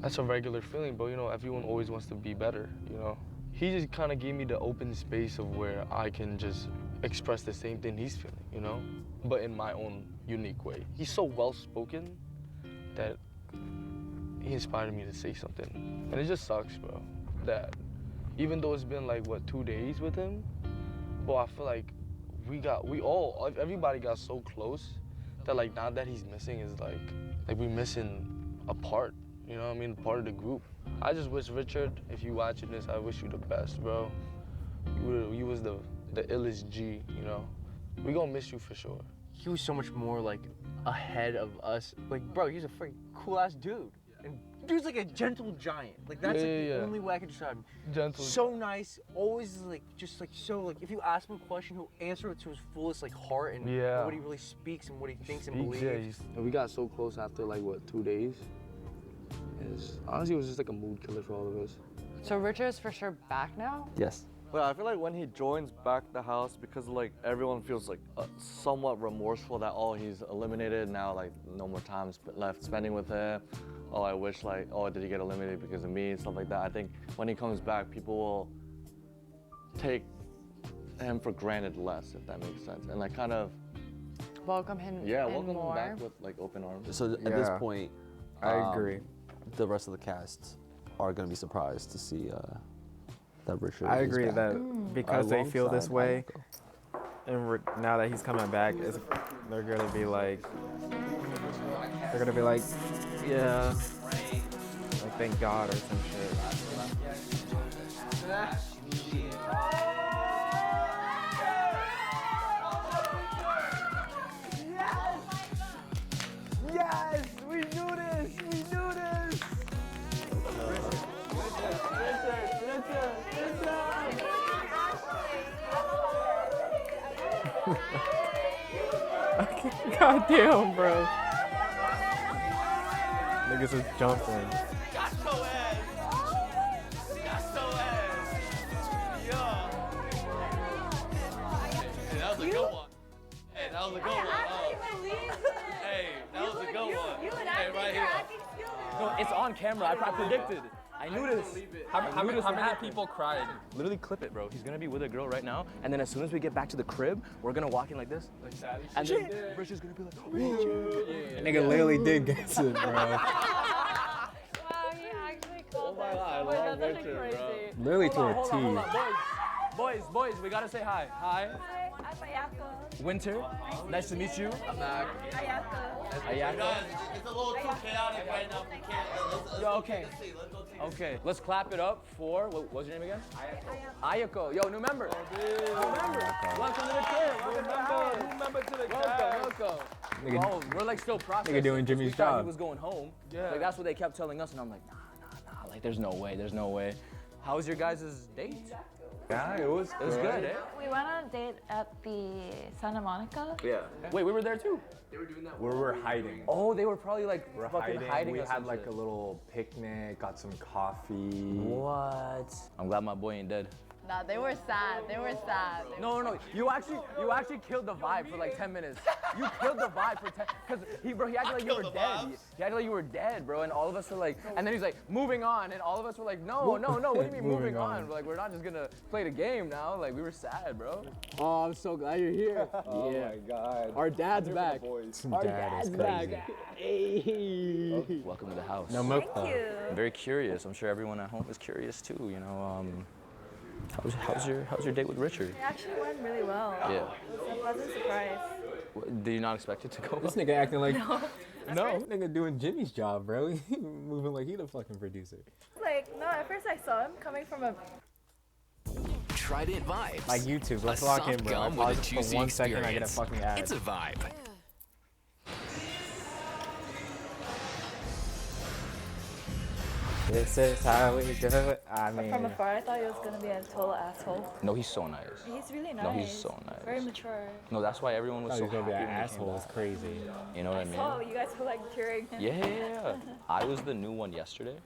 that's a regular feeling, but you know, everyone always wants to be better, you know. He just kind of gave me the open space of where I can just express the same thing he's feeling, you know, but in my own unique way. He's so well-spoken that he inspired me to say something. And it just sucks, bro, that even though it's been like, what, 2 days with him, but I feel like everybody got so close that like now that he's missing is like we're missing a part, you know what I mean, part of the group. I just wish Richard, if you watching this, I wish you the best, bro. You was the illest G, you know. We gonna miss you for sure. He was so much more like ahead of us. Like, bro, he's a freaking cool ass dude. And dude's like a gentle giant. Like that's the only way I can describe him. Gentle. So nice, always like just like so like if you ask him a question, he'll answer it to his fullest like heart and what he really speaks and what he thinks and believes. And we got so close after like what, 2 days? Honestly, it was just like a mood killer for all of us. So Richard is for sure back now? Yes. But I feel like when he joins back the house, because like everyone feels like somewhat remorseful that he's eliminated now, like no more time left spending with him. Oh, I wish like, did he get eliminated because of me and stuff like that. I think when he comes back, people will take him for granted less, if that makes sense, and like kind of welcome him. Welcome more. him back with like open arms. So at this point, I agree. The rest of the cast are gonna be surprised to see that Richard. I is agree back. that because they feel this Alongside way, Ayako. and now that he's coming back, they're gonna be like, yeah, like thank God or some shit. Yes! We knew this! We knew this! God damn, bro. Niggas is jumping. Hey, that was a good one. Hey, that was a good one. Hey, that was a good one. Hey, right here. No, it's on camera. I predicted. I knew this. How many people cried? Literally clip it, bro. He's gonna be with a girl right now, and then as soon as we get back to the crib, we're gonna walk in like this. And then Rich is gonna be like, That nigga literally did get it, bro. Wow, he actually called my God, I love Richard, bro. Literally to a Hold T. on, boys, we gotta say hi. Hi. Hi, I'm Ayako. Winter, nice to meet you. I'm back. Ayako. It's a little too chaotic right now. We can't. Yo, okay. Okay, let's clap it up for, what's your name again? Ayako. Yo, new member. Welcome to the crib. New member to the crib. Welcome. Nigga- Oh, we're like still processing. Nigga doing Jimmy's We thought job. He was going home. Yeah. Like that's what they kept telling us, and I'm like, nah. Like there's no way. How was your guys' date? Yeah, it was good, eh? We went on a date at the Santa Monica. Yeah. Wait, we were there too. They were doing that. We were hiding. Oh, they were probably like We're fucking hiding. We us had and like shit. a little picnic, got some coffee. What? I'm glad my boy ain't dead. Nah, they were sad. They were sad. No. You actually killed the vibe for like 10 minutes. You killed the vibe for 10, cause he acted like you were dead. He acted like you were dead, bro, and all of us were like, and then he's like, moving on, and all of us were like, no, what do you mean moving on? We're like, we're not just gonna play the game now. Like, we were sad, bro. Oh, I'm so glad you're here. Oh my God. Our dad's back. Our Dad is dad's crazy. back. Hey. Welcome to the house. No milk though. I'm very curious. I'm sure everyone at home is curious too. You know, how's your date with Richard? It actually went really well. Yeah. It was a pleasant surprise. Did you not expect it to go? This nigga acting like No. no. Nigga doing Jimmy's job, bro. He moving like he the fucking producer. Like, no, at first I saw him coming from a Trident Vibes. Like YouTube, let's A lock in, soft bro. I gum with a pause for juicy 1 second, I get a experience. fucking ad. It's a vibe. This is how we do it. I mean, from afar. I thought he was gonna be a total asshole. No, he's so nice. He's really nice. No, he's so nice. Very mature. No, that's why everyone was I so thought he was gonna happy be an when he came asshole. It's back. crazy. You know what I mean? Oh, you guys were like cheering him. Yeah. I was the new one yesterday.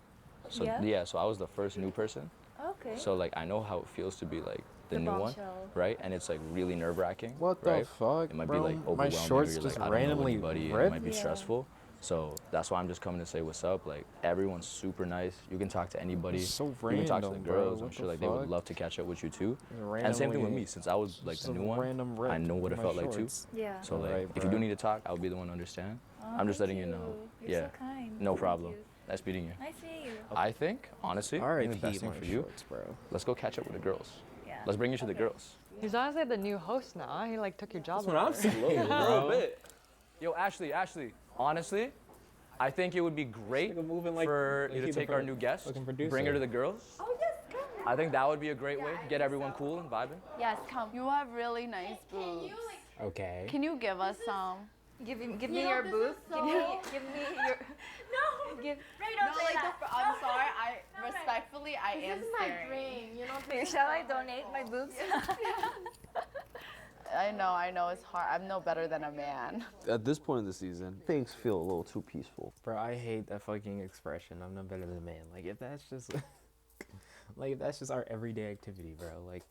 So Yeah? so I was the first new person. Okay. So like I know how it feels to be like the The new one, bombshell. right? And it's like really nerve-wracking. What the right? fuck, It might bro? be like My overwhelming. shorts or you're just like, I don't know randomly anybody, and it ripped? might be Yeah. stressful. So that's why I'm just coming to say what's up. Like everyone's super nice. You can talk to anybody. It's so You can talk to the random, bro. girls. I'm What sure the like they would fuck? love to catch up with you too. Randomly, And same thing with me, since I was like just the a new one. random rip I know what it in my felt like too. shorts. Yeah. So like, Alright, if you bro. do need to talk, I'll be the one to understand. Oh, I'm just thank letting you know. You're Yeah. so kind. No Thank problem. you. Nice meeting you. Nice meeting you. I think, honestly, R.I.P. the best thing my for you, shorts, bro. let's go catch up with the girls. Yeah. Let's bring you to the girls. He's honestly the new host now. He like took your job. That's what I'm over. saying, A bro. little bit. Yo, Ashley, honestly, I think it would be great Nigga moving like- for like you to he's a take pro- our new guest, fucking bring her producer. to the girls. Oh yes, come. I think that would be a great way. Get everyone cool and vibing. Yes, come. You have really nice boobs. Okay. Can you give us some? Give me your booth. Give me your. No. Give. Ray, don't say that. I'm sorry. I respectfully, I am staring. Maybe shall I donate my boobs? I know. It's hard. I'm no better than a man. At this point in the season, things feel a little too peaceful. Bro, I hate that fucking expression. I'm no better than a man. Like if that's just like if that's just our everyday activity, bro. Like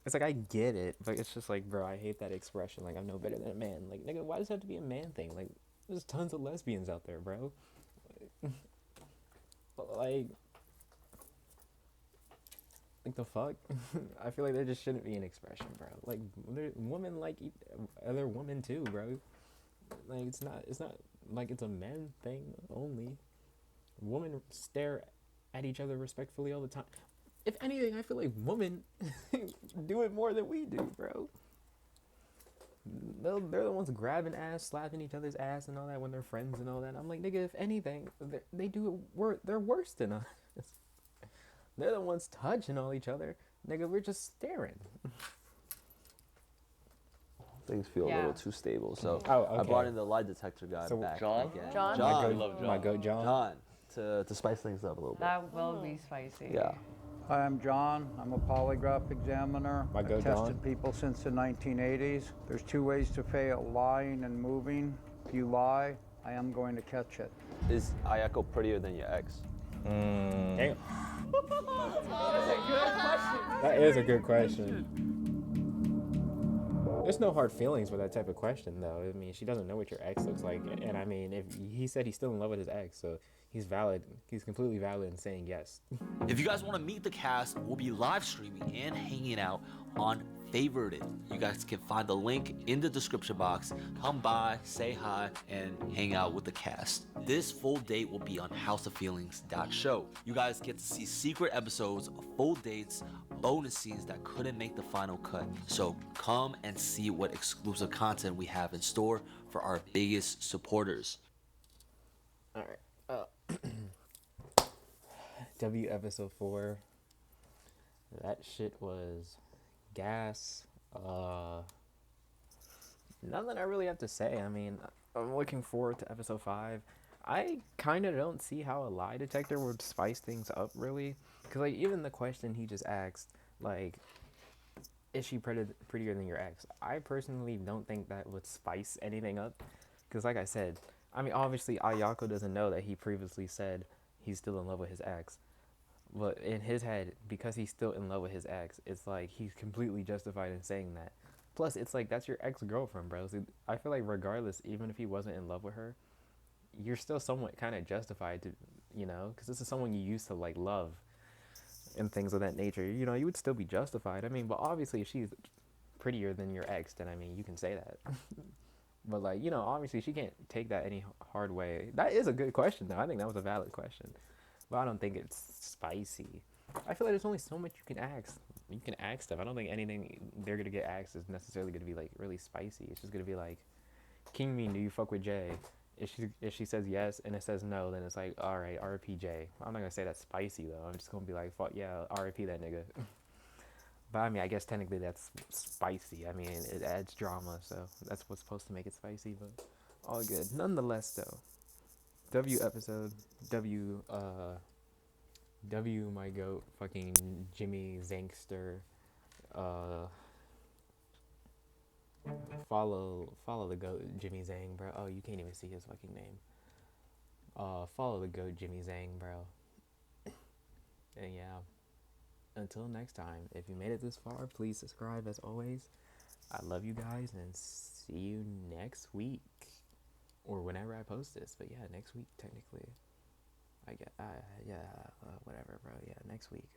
it's like I get it, but it's just like, bro, I hate that expression. Like I'm no better than a man. Like nigga, why does it have to be a man thing? Like there's tons of lesbians out there, bro. Like the fuck? I feel like there just shouldn't be an expression, bro. Like women like other women too, bro. Like it's not like it's a man thing only. Women stare at each other respectfully all the time. if anything, I feel like women do it more than we do, bro. They're the ones grabbing ass, slapping each other's ass and all that when they're friends and all that. I'm like, nigga, if anything, they do it. They're worse than us. They're the ones touching all each other. Nigga, we're just staring. Things feel a Yeah. little too stable, so okay. I brought in the lie detector guy So back John? again. John? My goat John. John, to spice things up a little bit. That will be spicy. Yeah. Hi, I'm John. I'm a polygraph examiner. My I've goat tested John. people since the 1980s. There's 2 ways to fail, lying and moving. If you lie, I am going to catch it. Is Ayako prettier than your ex? Damn. That's a good question. That is a good question. There's no hard feelings with that type of question, though. I mean, she doesn't know what your ex looks like, and I mean, if he said he's still in love with his ex, so he's valid. He's completely valid in saying yes. If you guys want to meet the cast, we'll be live streaming and hanging out on Favorited. You guys can find the link in the description box. Come by, say hi, and hang out with the cast. This full date will be on houseoffeelings.show. You guys get to see secret episodes, full dates, bonus scenes that couldn't make the final cut. So come and see what exclusive content we have in store for our biggest supporters. All right. W episode 4. That shit was gas. Nothing I really have to say. I mean, I'm looking forward to episode 5. I kind of don't see how a lie detector would spice things up, really. Because, like, even the question he just asked, like, is she prettier than your ex? I personally don't think that would spice anything up. Because, like I said, I mean, obviously, Ayako doesn't know that he previously said he's still in love with his ex. But in his head, because he's still in love with his ex, it's like he's completely justified in saying that. Plus, it's like, that's your ex-girlfriend, bro. So I feel like regardless, even if he wasn't in love with her, you're still somewhat kind of justified to, you know, because this is someone you used to, like, love and things of that nature. You know, you would still be justified. I mean, but obviously if she's prettier than your ex, then, I mean, you can say that. But, like, you know, obviously she can't take that any hard way. That is a good question, though. I think that was a valid question. But I don't think it's spicy. I feel like there's only so much you can ask. You can ask stuff. I don't think anything they're going to get asked is necessarily going to be, like, really spicy. It's just going to be like, King Mean, do you fuck with Jay? If she says yes and it says no, then it's like, all right, RP Jay. I'm not going to say that's spicy, though. I'm just going to be like, fuck yeah, RP that nigga. But, I mean, I guess technically that's spicy. I mean, it adds drama, so that's what's supposed to make it spicy, but all good. Nonetheless, though, W episode, W my goat, fucking Jimmy Zangster, follow the goat Jimmy Zang, bro. Oh, you can't even see his fucking name. Follow the goat Jimmy Zang, bro. And yeah, until next time, if you made it this far, please subscribe as always. I love you guys and see you next week. Or whenever I post this, but yeah, next week technically. I get, whatever, bro. Yeah, next week.